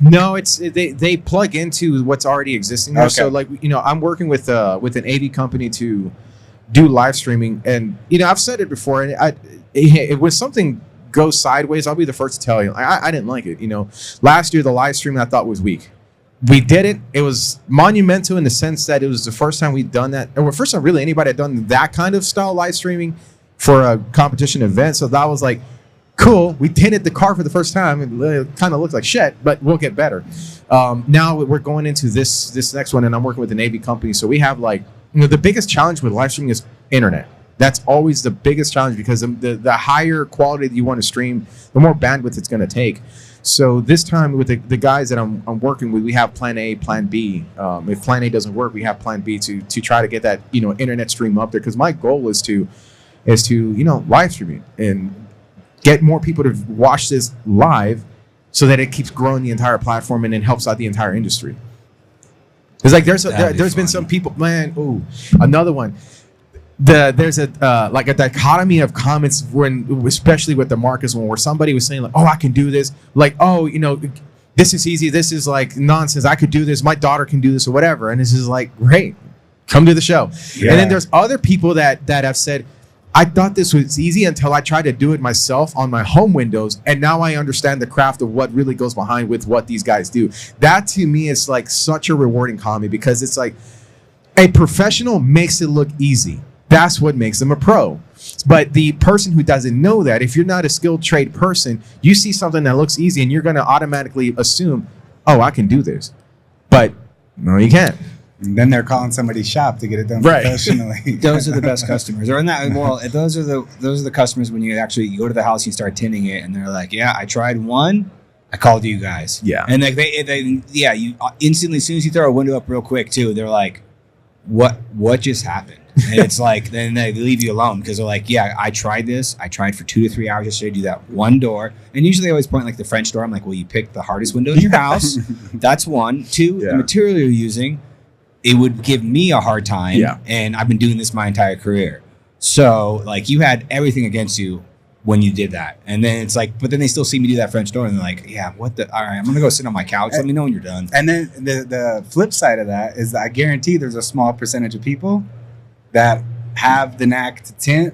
no, they plug into what's already existing there. Okay. So like, I'm working with an AV company to do live streaming, and I've said it before, and it when something goes sideways, I'll be the first to tell you. I didn't like it. Last year the live streaming I thought was weak. We did it. It was monumental in the sense that it was the first time we'd done that, or first time really anybody had done that kind of style live streaming for a competition event. So that was like cool. We tinted the car for the first time. It kind of looked like shit, but we'll get better. Now we're going into this next one, and I'm working with a Navy company. So we have like, the biggest challenge with live streaming is internet. That's always the biggest challenge because the higher quality that you want to stream, the more bandwidth it's going to take. So this time with the guys that I'm working with, we have plan A, plan B. If plan A doesn't work, we have plan B to try to get that internet stream up there. Because my goal is to live streaming and get more people to watch this live, so that it keeps growing the entire platform and it helps out the entire industry. It's like there's been some people, man. Oh, another one. There's a dichotomy of comments especially with the Marcus one, where somebody was saying like, oh, I can do this, like, oh, this is easy, this is like nonsense, I could do this, my daughter can do this, or whatever. And this is like, great, come to the show. And then there's other people that have said, I thought this was easy until I tried to do it myself on my home windows, and now I understand the craft of what really goes behind with what these guys do. That to me is like such a rewarding comment, because it's like a professional makes it look easy. That's what makes them a pro. But the person who doesn't know that, if you're not a skilled trade person, you see something that looks easy and you're going to automatically assume, oh, I can do this. But no, you can't. And then they're calling somebody's shop to get it done professionally. Those are the best customers. Or in that, well, those are the customers when you go to the house, you start tinting it, and they're like, yeah, I tried one, I called you guys. Yeah. And like you instantly, as soon as you throw a window up real quick too, they're like, what just happened? And it's like, then they leave you alone because they're like, yeah, I tried this. I tried for 2 to 3 hours yesterday to do that one door. And usually I always point like the French door. I'm like, well, you picked the hardest window in your house. That's one. Two, the material you're using, it would give me a hard time. Yeah. And I've been doing this my entire career. So like you had everything against you when you did that. And then it's like, but then they still see me do that French door and they're like, yeah, all right, I'm going to go sit on my couch. Let me know when you're done. And then the flip side of that is that I guarantee there's a small percentage of people that have the knack to tint.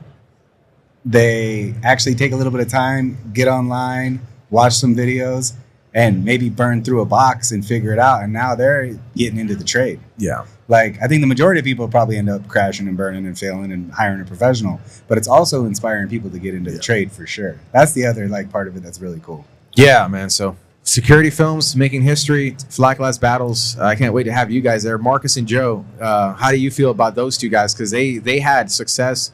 They actually take a little bit of time, get online, watch some videos, and maybe burn through a box and figure it out. And now they're getting into the trade. Yeah. Like, I think the majority of people probably end up crashing and burning and failing and hiring a professional. But it's also inspiring people to get into the trade for sure. That's the other like part of it that's really cool. Yeah, man. So Security Films making history, Flat Glass Battles. I can't wait to have you guys there. Marcus and Joe, how do you feel about those two guys? Because they had success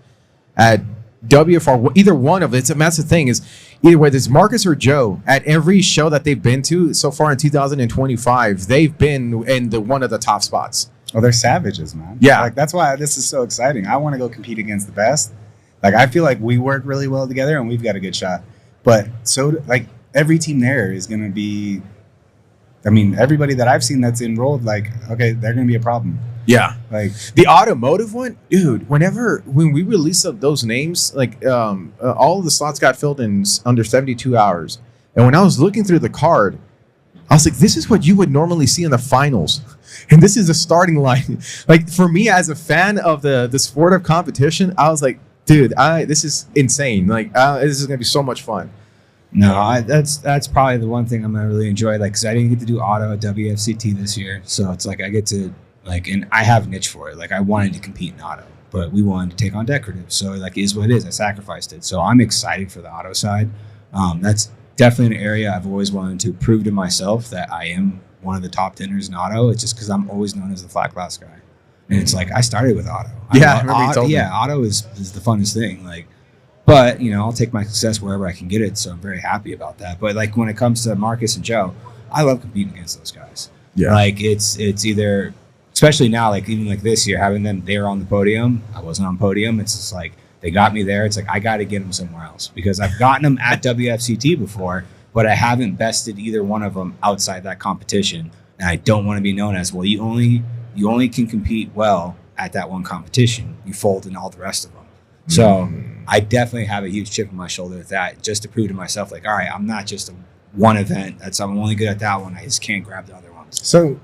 at WFR, either one of it. That's the thing is, either whether it's Marcus or Joe, at every show that they've been to so far in 2025, they've been in one of the top spots. Oh, they're savages, man. Yeah. Like, that's why this is so exciting. I want to go compete against the best. Like, I feel like we work really well together and we've got a good shot. But so, like, every team there is going to be, I mean, everybody that I've seen that's enrolled, like, okay, they're going to be a problem. Yeah. Like, the automotive one, dude, when we released those names, like, all of the slots got filled in under 72 hours. And when I was looking through the card, I was like, this is what you would normally see in the finals. And this is the starting line. Like, for me as a fan of the sport of competition, I was like, dude, this is insane. Like, this is going to be so much fun. No, that's probably the one thing I'm gonna really enjoy. Like, cause I didn't get to do auto at WFCT this year, so it's like I get to like, and I have a niche for it. Like, I wanted to compete in auto, but we wanted to take on decorative, so like, it is what it is. I sacrificed it, so I'm excited for the auto side. That's definitely an area I've always wanted to prove to myself that I am one of the top tinters in auto. It's just because I'm always known as the flat glass guy, and it's like I started with auto. Yeah, I remember you told me. Auto is the funnest thing. Like. But, you know, I'll take my success wherever I can get it, so I'm very happy about that. But, like, when it comes to Marcus and Joe, I love competing against those guys. Yeah. Like, it's either, especially now, like, even like this year, having them there on the podium, I wasn't on podium. It's just like, they got me there. It's like, I got to get them somewhere else. Because I've gotten them at WFCT before, but I haven't bested either one of them outside that competition. And I don't want to be known as, well, you only can compete well at that one competition. You fold in all the rest of them. So I definitely have a huge chip on my shoulder with that, just to prove to myself, like, all right, I'm not just one event. I'm only good at that one. I just can't grab the other ones. So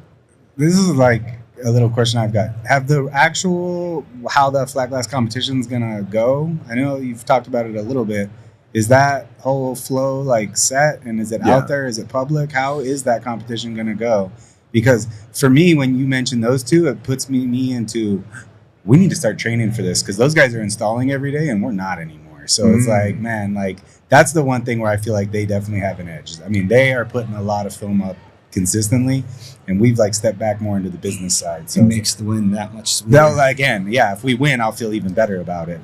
this is like a little question I've got. Have the actual, how the flat glass competition is going to go? I know you've talked about it a little bit. Is that whole flow like set, and is it out there? Is it public? How is that competition going to go? Because for me, when you mention those two, it puts me into, we need to start training for this, because those guys are installing every day and we're not anymore. So it's like, man, like, that's the one thing where I feel like they definitely have an edge. I mean, they are putting a lot of film up consistently, and we've like stepped back more into the business side. So it makes the win that much sweeter. No, again, yeah, if we win, I'll feel even better about it.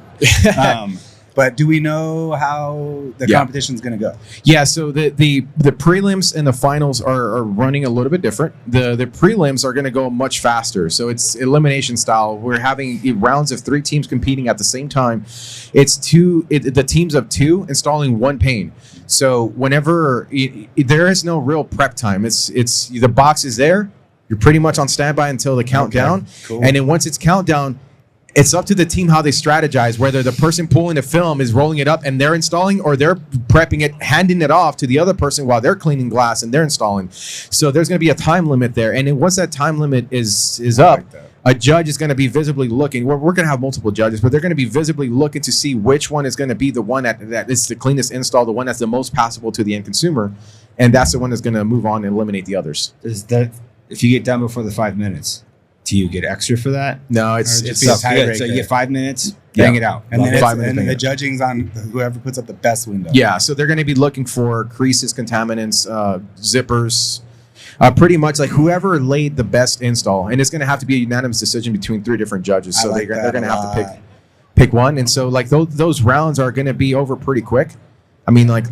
But do we know how the competition's going to go? Yeah, so the prelims and the finals are running a little bit different. The prelims are going to go much faster. So it's elimination style. We're having rounds of 3 teams competing at the same time. It's the teams of 2 installing 1 pane. So whenever there is no real prep time. It's the box is there. You're pretty much on standby until the countdown. Okay, cool. And then once it's countdown, it's up to the team how they strategize, whether the person pulling the film is rolling it up and they're installing, or they're prepping it, handing it off to the other person while they're cleaning glass and they're installing. So there's going to be a time limit there. And then once that time limit is up, a judge is going to be visibly looking. We're going to have multiple judges, but they're going to be visibly looking to see which one is going to be the one that is the cleanest install, the one that's the most passable to the end consumer. And that's the one that's going to move on and eliminate the others. Is that, if you get done before the 5 minutes, do you get extra for that? No, it's good. So you get 5 minutes, bang it out. And then the judging's on whoever puts up the best window. Yeah, so they're going to be looking for creases, contaminants, zippers, pretty much like whoever laid the best install. And it's going to have to be a unanimous decision between 3 different judges. So they're going to have to pick one. And so like those rounds are going to be over pretty quick. I mean, like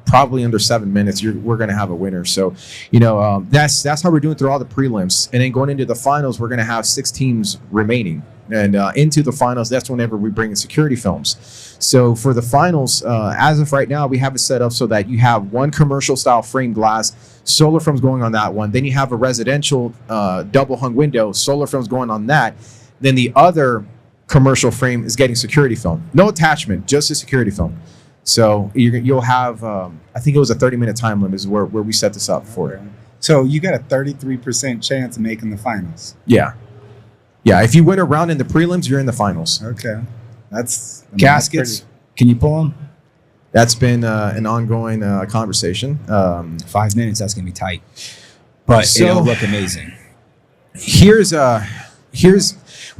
probably under 7 minutes, we're going to have a winner. So, that's how we're doing through all the prelims. And then going into the finals, we're going to have 6 teams remaining. And into the finals, that's whenever we bring in security films. So for the finals, as of right now, we have it set up so that you have 1 commercial style frame glass, solar films going on that one. Then you have a residential double hung window, solar films going on that. Then the other commercial frame is getting security film. No attachment, just a security film. So you'll have, I think it was a 30-minute time limit is where we set this up for. Okay. So you got a 33% chance of making the finals. Yeah. Yeah, if you win a round in the prelims, you're in the finals. Okay. That's gaskets. Can you pull them? That's been an ongoing conversation. 5 minutes, that's going to be tight. But it'll look amazing. Here's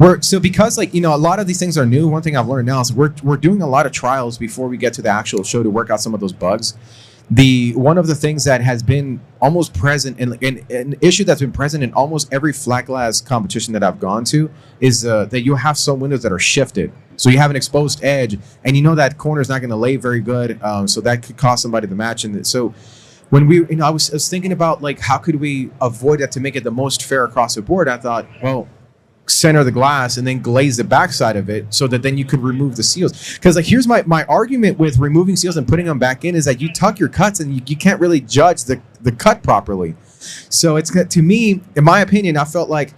because a lot of these things are new. One thing I've learned now is we're doing a lot of trials before we get to the actual show to work out some of those bugs. one of the things that has been almost present and an issue that's been present in almost every flat glass competition that I've gone to is that you have some windows that are shifted. So you have an exposed edge, and you know that corner is not going to lay very good. So that could cost somebody the match. And so when I was thinking about like how could we avoid that to make it the most fair across the board. I thought, well, center the glass and then glaze the backside of it so that then you could remove the seals. Because like here's my argument with removing seals and putting them back in is that you tuck your cuts and you can't really judge the cut properly. So it's, to me, in my opinion, I felt like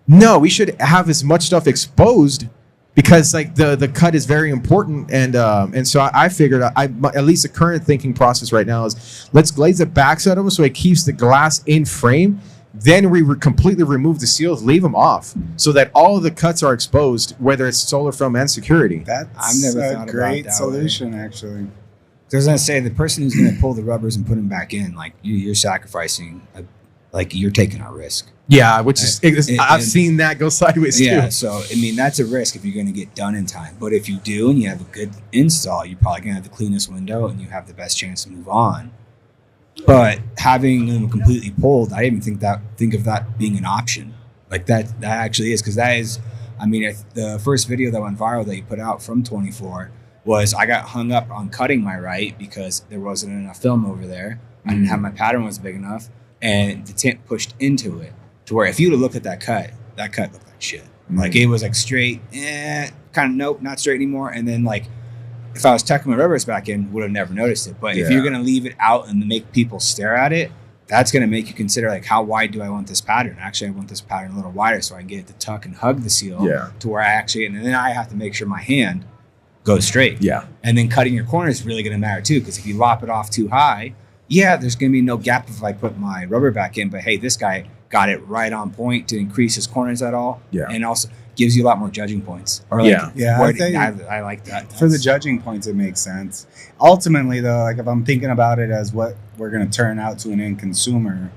no, we should have as much stuff exposed because like the cut is very important. And so I figured at least the current thinking process right now is let's glaze the backside of them so it keeps the glass in frame. Then we completely remove the seals, leave them off, so that all of the cuts are exposed, whether it's solar film and security. That's a great solution, actually. I was going to say, the person who's going to pull the rubbers and put them back in, like you're sacrificing, like you're taking a risk. Yeah, which is I've seen that go sideways too. Yeah, so I mean that's a risk if you're going to get done in time. But if you do and you have a good install, you're probably going to have the cleanest window and you have the best chance to move on. But having them completely pulled, I didn't even think of that being an option. Like that actually is, because that is, I mean, the first video that went viral that you put out from 24 was I got hung up on cutting my right because there wasn't enough film over there. I didn't have my pattern was big enough, and the tint pushed into it to where if you'd have looked at that cut looked like shit. Like it was like straight, kind of nope, not straight anymore, and then like. If I was tucking my rubbers back in, would have never noticed it. But if you're going to leave it out and make people stare at it, that's going to make you consider like how wide do I want this pattern? Actually, I want this pattern a little wider so I can get it to tuck and hug the seal to where and then I have to make sure my hand goes straight. Yeah. And then cutting your corner is really going to matter too, because if you lop it off too high, there's going to be no gap if I put my rubber back in. But hey, this guy got it right on point to increase his corners at all. Yeah. And also gives you a lot more judging points. Or like, I like that. For the judging points, it makes sense. Ultimately, though, like if I'm thinking about it as what we're going to turn out to an end consumer,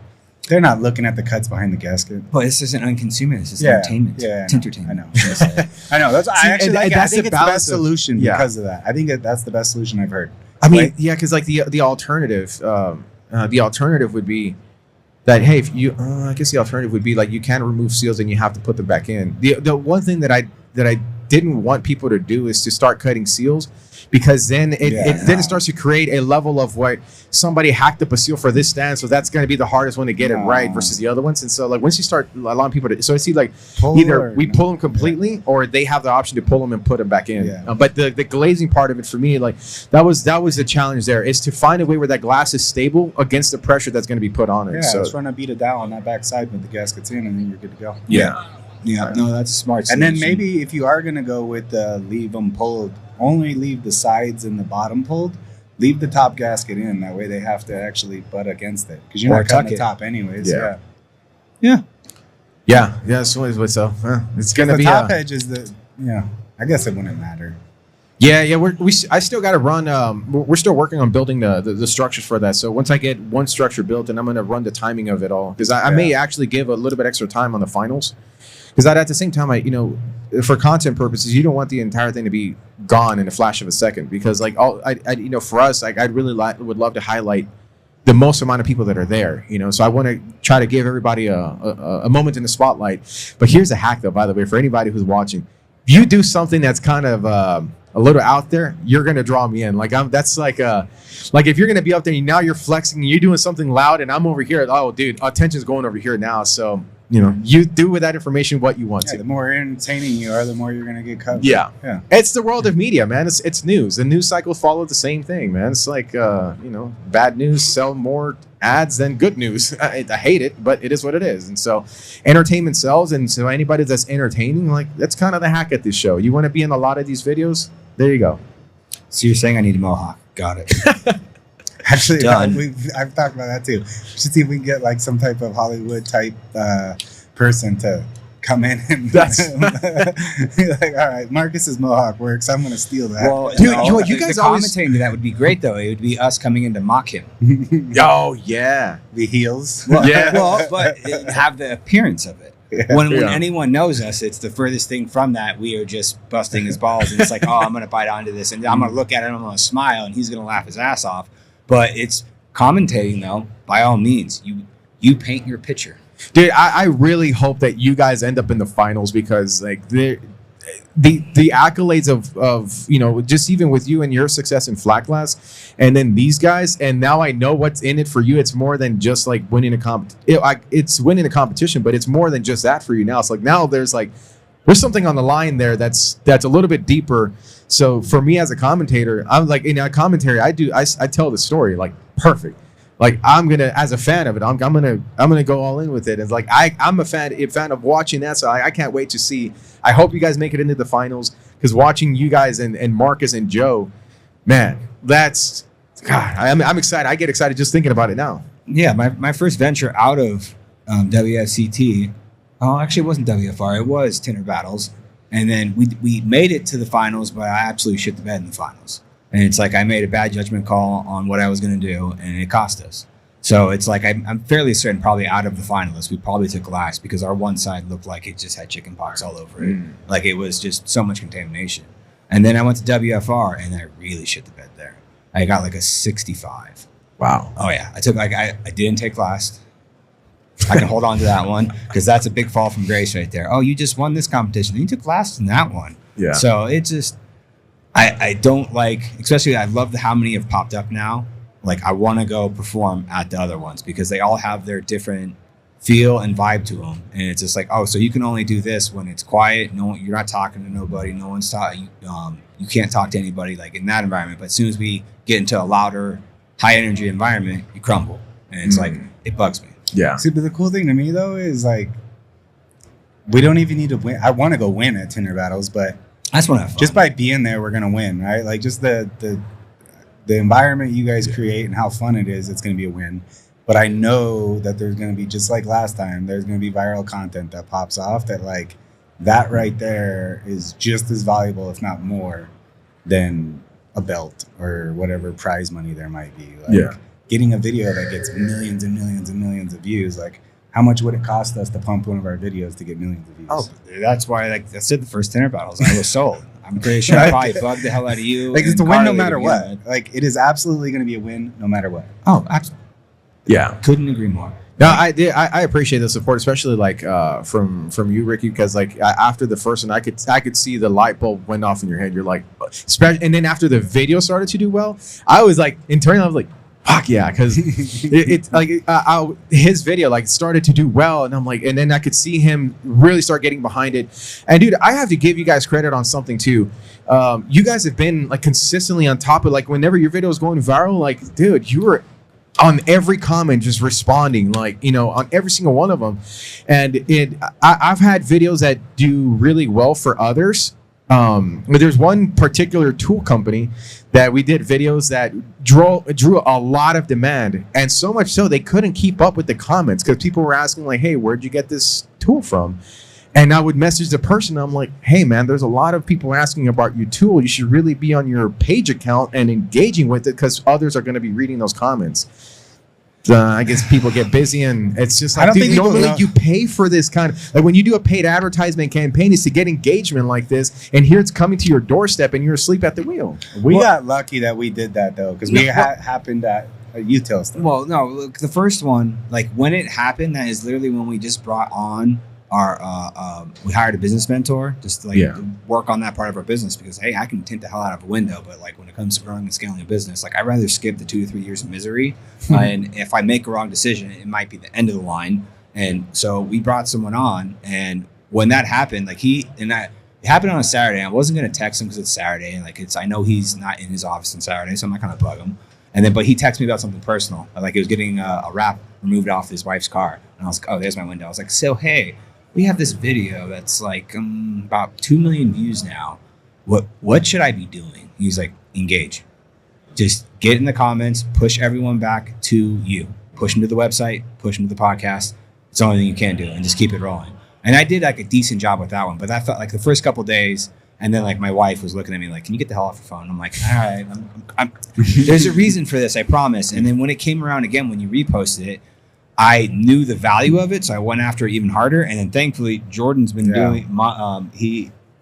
they're not looking at the cuts behind the gasket. But this isn't unconsumer. This is entertainment. Yeah, Tintertainment. I know. I know. That's I actually like. I think it's the best solution because of that. I think that's the best solution I've heard. I mean, because like the alternative would be. That hey, if you, I guess the alternative would be like you can remove seals and you have to put them back in. The one thing that I didn't want people to do is to start cutting seals, because then it starts to create a level of what somebody hacked up a seal for this stand, so that's going to be the hardest one to get it right versus the other ones. And so like once you start allowing people to, so I see like either we pull them completely or they have the option to pull them and put them back in. But the glazing part of it for me, like that was the challenge there, is to find a way where that glass is stable against the pressure that's going to be put on it. Yeah, so just run a bead of dowel on that back side with the gaskets in, and then you're good to go. Yeah, no, that's a smart solution. And then maybe if you are going to go with leave them pulled, only leave the sides and the bottom pulled. Leave the top gasket in. That way they have to actually butt against it, because you're not cutting the top anyways. Yeah. So it's going to be the top edge is I guess it wouldn't matter. I still got to run. We're still working on building the structures for that. So once I get one structure built, and I'm going to run the timing of it all, because I may actually give a little bit extra time on the finals, because at the same time, for content purposes, you don't want the entire thing to be gone in a flash of a second, because like for us, like I'd really would love to highlight the most amount of people that are there, so I want to try to give everybody a moment in the spotlight. But here's a hack though, by the way, for anybody who's watching. If you do something that's kind of a little out there, you're gonna draw me in. That's like if you're gonna be up there, now you're flexing, and you're doing something loud, and I'm over here. Oh, dude, attention's going over here now. So you do with that information what you want to. The more entertaining you are, the more you're gonna get covered. Yeah. It's the world of media, man. It's news. The news cycle follows the same thing, man. It's like bad news sell more ads than good news. I hate it, but it is what it is. And so entertainment sells, and so anybody that's entertaining, like that's kind of the hack at this show. You want to be in a lot of these videos, there you go. So you're saying I need a mohawk. Got it. Actually, I've talked about that too. Should see if we can get like some type of Hollywood type person to come in and like, all right, Marcus's mohawk works. I'm going to steal that. Well, dude, you guys commentating to that would be great though. It would be us coming in to mock him. Oh yeah, the heels. Well, but have the appearance of it. When anyone knows us, it's the furthest thing from that. We are just busting his balls, and it's like, oh, I'm going to bite onto this, and I'm going to look at it, and I'm going to smile, and he's going to laugh his ass off. But it's commentating though. By all means, you paint your picture. Dude, I really hope that you guys end up in the finals, because like the accolades of just even with you and your success in flat glass, and then these guys, and now I know what's in it for you. It's more than just like winning it's winning a competition, but it's more than just that for you now. It's like now there's something on the line there that's a little bit deeper. So for me as a commentator, I'm like in a commentary, I tell the story like perfect. Like I'm gonna, as a fan of it, I'm gonna go all in with it. It's like I'm a fan of watching that, so I can't wait to see. I hope you guys make it into the finals, because watching you guys and Marcus and Joe, man, that's God. I'm excited. I get excited just thinking about it now. Yeah, my first venture out of WFCT. Oh, actually, it wasn't WFR. It was Tinter Battles, and then we made it to the finals, but I absolutely shit the bed in the finals. And it's like I made a bad judgment call on what I was going to do, and it cost us. So it's like I'm fairly certain probably out of the finalists, we probably took last, because our one side looked like it just had chicken pox all over it. Like it was just so much contamination. And then I went to WFR, and I really shit the bed there. I got like a 65. Wow. Oh, yeah. I didn't take last. I can hold on to that one, because that's a big fall from grace right there. Oh, you just won this competition. You took last in that one. Yeah. So it just... I don't like, especially I love how many have popped up now. Like I want to go perform at the other ones, because they all have their different feel and vibe to them. And it's just like, oh, so you can only do this when it's quiet. No, you're not talking to nobody. No one's talking. You can't talk to anybody like in that environment. But as soon as we get into a louder, high energy environment, you crumble. And it's like, it bugs me. Yeah. See, but the cool thing to me though is like, we don't even need to win. I want to go win at Tinter Battles, but That's what I have fun. Just by being there, we're gonna win, right? Like just the environment you guys create and how fun it is, it's gonna be a win. But I know that there's gonna be, just like last time, there's gonna be viral content that pops off that like that right there is just as valuable, if not more, than a belt or whatever prize money there might be. Like getting a video that gets millions and millions and millions of views, like how much would it cost us to pump one of our videos to get millions of views? Oh, that's why I said the first Tinter Battles. I was sold. I'm pretty sure I probably bugged the hell out of you. Like it's a win no matter what. Like it is absolutely going to be a win no matter what. Oh, absolutely. Yeah. Couldn't agree more. No, I appreciate the support, especially like from you, Ricky, because like after the first one, I could see the light bulb went off in your head. You're like, and then after the video started to do well, I was like internally, I was like, fuck yeah, because it's like his video like started to do well, and I'm like, and then I could see him really start getting behind it. And dude, I have to give you guys credit on something too. You guys have been like consistently on top of, like, whenever your video is going viral, like, dude, you were on every comment just responding, like, on every single one of them. And I've had videos that do really well for others. But there's one particular tool company that we did videos that drew a lot of demand, and so much so they couldn't keep up with the comments, because people were asking like, hey, where'd you get this tool from? And I would message the person, I'm like, hey man, there's a lot of people asking about your tool. You should really be on your page account and engaging with it, because others are going to be reading those comments. I guess people get busy, and it's just like, dude, normally you pay for this kind of, like when you do a paid advertisement campaign, is to get engagement like this, and here it's coming to your doorstep and you're asleep at the wheel. We got lucky that we did that though, because we happened at you tell us. Well, no, look, the first one, like when it happened, that is literally when we just brought on our we hired a business mentor just to work on that part of our business, because hey, I can tint the hell out of a window, but like when it comes to growing and scaling a business, like I'd rather skip the 2 to 3 years of misery. And if I make a wrong decision, it might be the end of the line. And so we brought someone on, and when that happened, like it happened on a Saturday. I wasn't gonna text him because it's Saturday, and like I know he's not in his office on Saturday, so I'm not gonna bug him. And then, but he texted me about something personal, like he was getting a wrap removed off his wife's car, and I was like, oh, there's my window. I was like, so hey, we have this video that's like about 2 million views now. What should I be doing? He's like, engage. Just get in the comments, push everyone back to you. Push them to the website, push them to the podcast. It's the only thing you can do, and just keep it rolling. And I did like a decent job with that one, but that felt like the first couple days, and then like my wife was looking at me like, can you get the hell off your phone? I'm like, all right, there's a reason for this, I promise. And then when it came around again, when you reposted it, I knew the value of it, so I went after it even harder. And then thankfully, Jordan's been doing.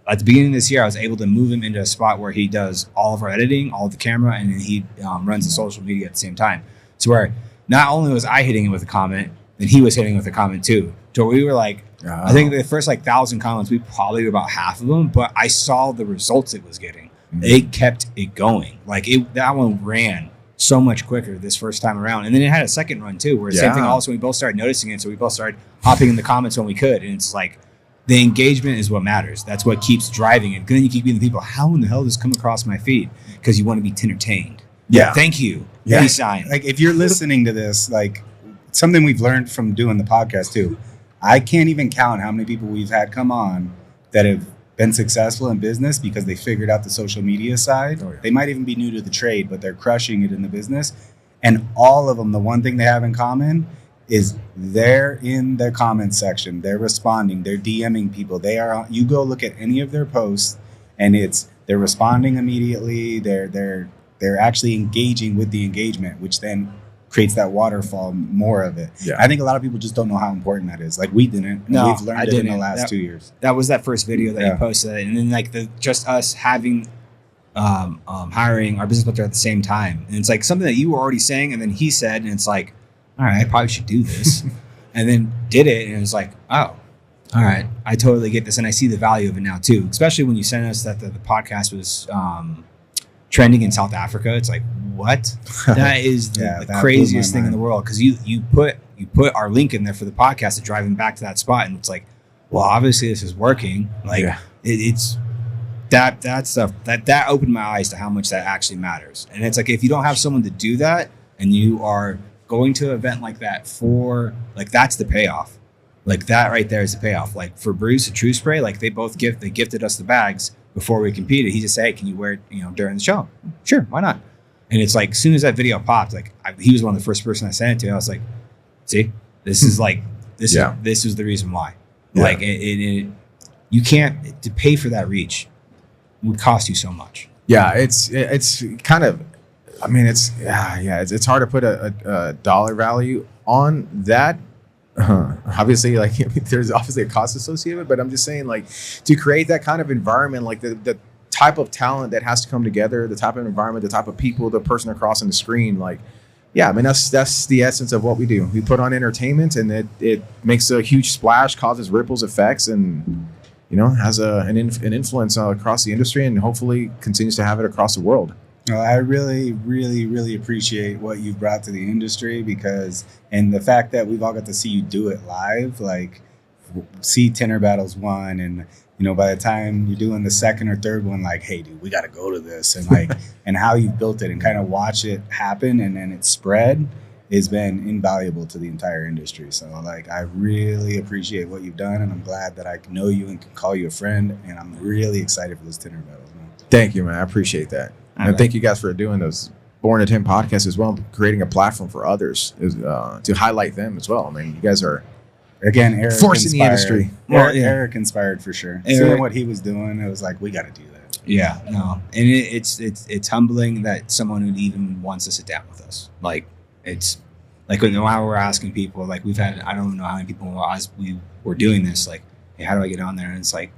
at the beginning of this year, I was able to move him into a spot where he does all of our editing, all of the camera, and then he runs the social media at the same time. So where not only was I hitting him with a comment, then he was hitting with a comment too. So we were like, I think the first 1,000 comments, we probably were about half of them, but I saw the results it was getting. It kept it going. That one ran so much quicker this first time around. And then it had a second run too, where the same thing also, we both started noticing it. So we both started hopping in the comments when we could. And it's like, the engagement is what matters. That's what keeps driving it. Then you keep being the people, how in the hell does this come across my feed? Because you want to be entertained. Yeah. Thank you. Yeah. Peace sign. Like if you're listening to this, like something we've learned from doing the podcast too, I can't even count how many people we've had come on that have been successful in business because they figured out the social media side. Oh, yeah. They might even be new to the trade, but they're crushing it in the business. And all of them, the one thing they have in common is they're in their comments section. They're responding. They're DMing people. You go look at any of their posts, and they're responding immediately. They're actually engaging with the engagement, which then creates that waterfall more of it. Yeah. I think a lot of people just don't know how important that is. Like we didn't. No, we've learned it in the last 2 years. That was that first video that you posted, and then just us having hiring our business partner at the same time, and it's like something that you were already saying, and then he said, and it's like, all right, I probably should do this. And then did it, and it was like, oh, all right, I totally get this, and I see the value of it now too. Especially when you sent us that the podcast was trending in South Africa. It's like, what? That is the craziest thing in the world, because you put our link in there for the podcast to drive him back to that spot, and it's like, well, obviously this is working. Like it's that stuff that opened my eyes to how much that actually matters. And it's like, if you don't have someone to do that, and you are going to an event like that that's the payoff. Like that right there is the payoff. Like for Bruce and True Spray, like they gifted us the bags before we competed. He just said, hey, can you wear it, during the show? Sure, why not? And it's like, as soon as that video popped, he was one of the first person I sent it to. I was like, see, this is this is the reason why. Yeah. Like you can't, to pay for that reach would cost you so much. Yeah, it's kind of, I mean, it's hard to put a dollar value on that. Obviously, there's obviously a cost associated, but I'm just saying, to create that kind of environment, the type of talent that has to come together, the type of environment, the type of people, the person across on the screen, that's the essence of what we do. We put on entertainment, and it makes a huge splash, causes ripples effects, and has an influence across the industry, and hopefully continues to have it across the world. Well, I really, really, really appreciate what you've brought to the industry, and the fact that we've all got to see you do it live, see Tinter Battles 1, and by the time you're doing the second or third one, hey, dude, we got to go to this, and and how you've built it and kind of watch it happen and then it spread has been invaluable to the entire industry. So I really appreciate what you've done, and I'm glad that I know you and can call you a friend, and I'm really excited for those Tinter Battles, man. Thank you, man. I appreciate that. And thank you guys for doing those Born to Tint podcasts as well, creating a platform for others to highlight them as well. I mean, you guys are, again, Eric forcing the industry. Eric inspired for sure. Seeing what he was doing, it was like, we got to do that. Yeah, no, and it's humbling that someone would even wants to sit down with us. It's when we're asking people, we've had, I don't know how many people as we were doing this, hey, how do I get on there? And it's like,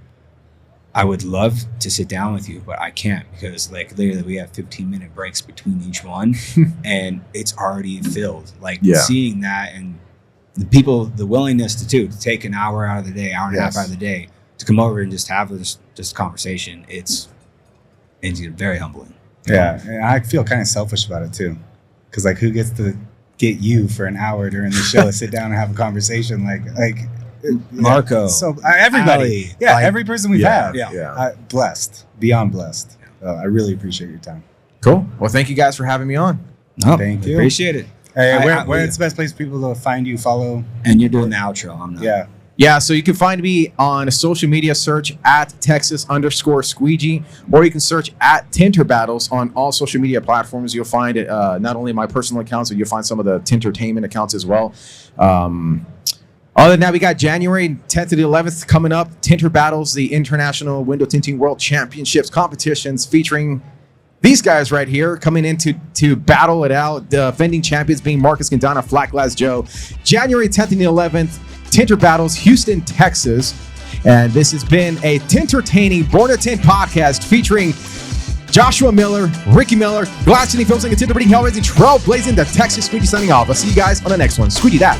I would love to sit down with you, but I can't, because literally we have 15-minute breaks between each one and it's already filled. Seeing that, and the people, the willingness to take an hour out of the day, hour and a half out of the day to come over and just have this conversation. It's very humbling. Yeah. And I feel kind of selfish about it too. Cause who gets to get you for an hour during the show to sit down and have a conversation? Marco, so everybody, every person we've had, blessed, beyond blessed. I really appreciate your time. Cool. Well, thank you guys for having me on. No, thank you. Appreciate it. Hey, where's the best place for people to find you, follow? And you're doing the outro. I'm not. Yeah. So you can find me on a social media search at Texas_Squeegee, or you can search at Tinter Battles on all social media platforms. You'll find it, not only my personal accounts, but you'll find some of the Tintertainment accounts as well. Other than that, we got January 10th to the 11th coming up. Tinter Battles, the International Window Tinting World Championships competitions, featuring these guys right here coming in to battle it out. The defending champions being Marcus Quintana, Flat Glass Joe. January 10th and the 11th, Tinter Battles, Houston, Texas. And this has been a Tintertaining Born to Tint podcast featuring Joshua Miller, Ricky Miller, Glass City Filming and Tinter Breeding, Hellraising, Trailblazing, the Texas Squeegee signing off. I'll see you guys on the next one. Squeegee that.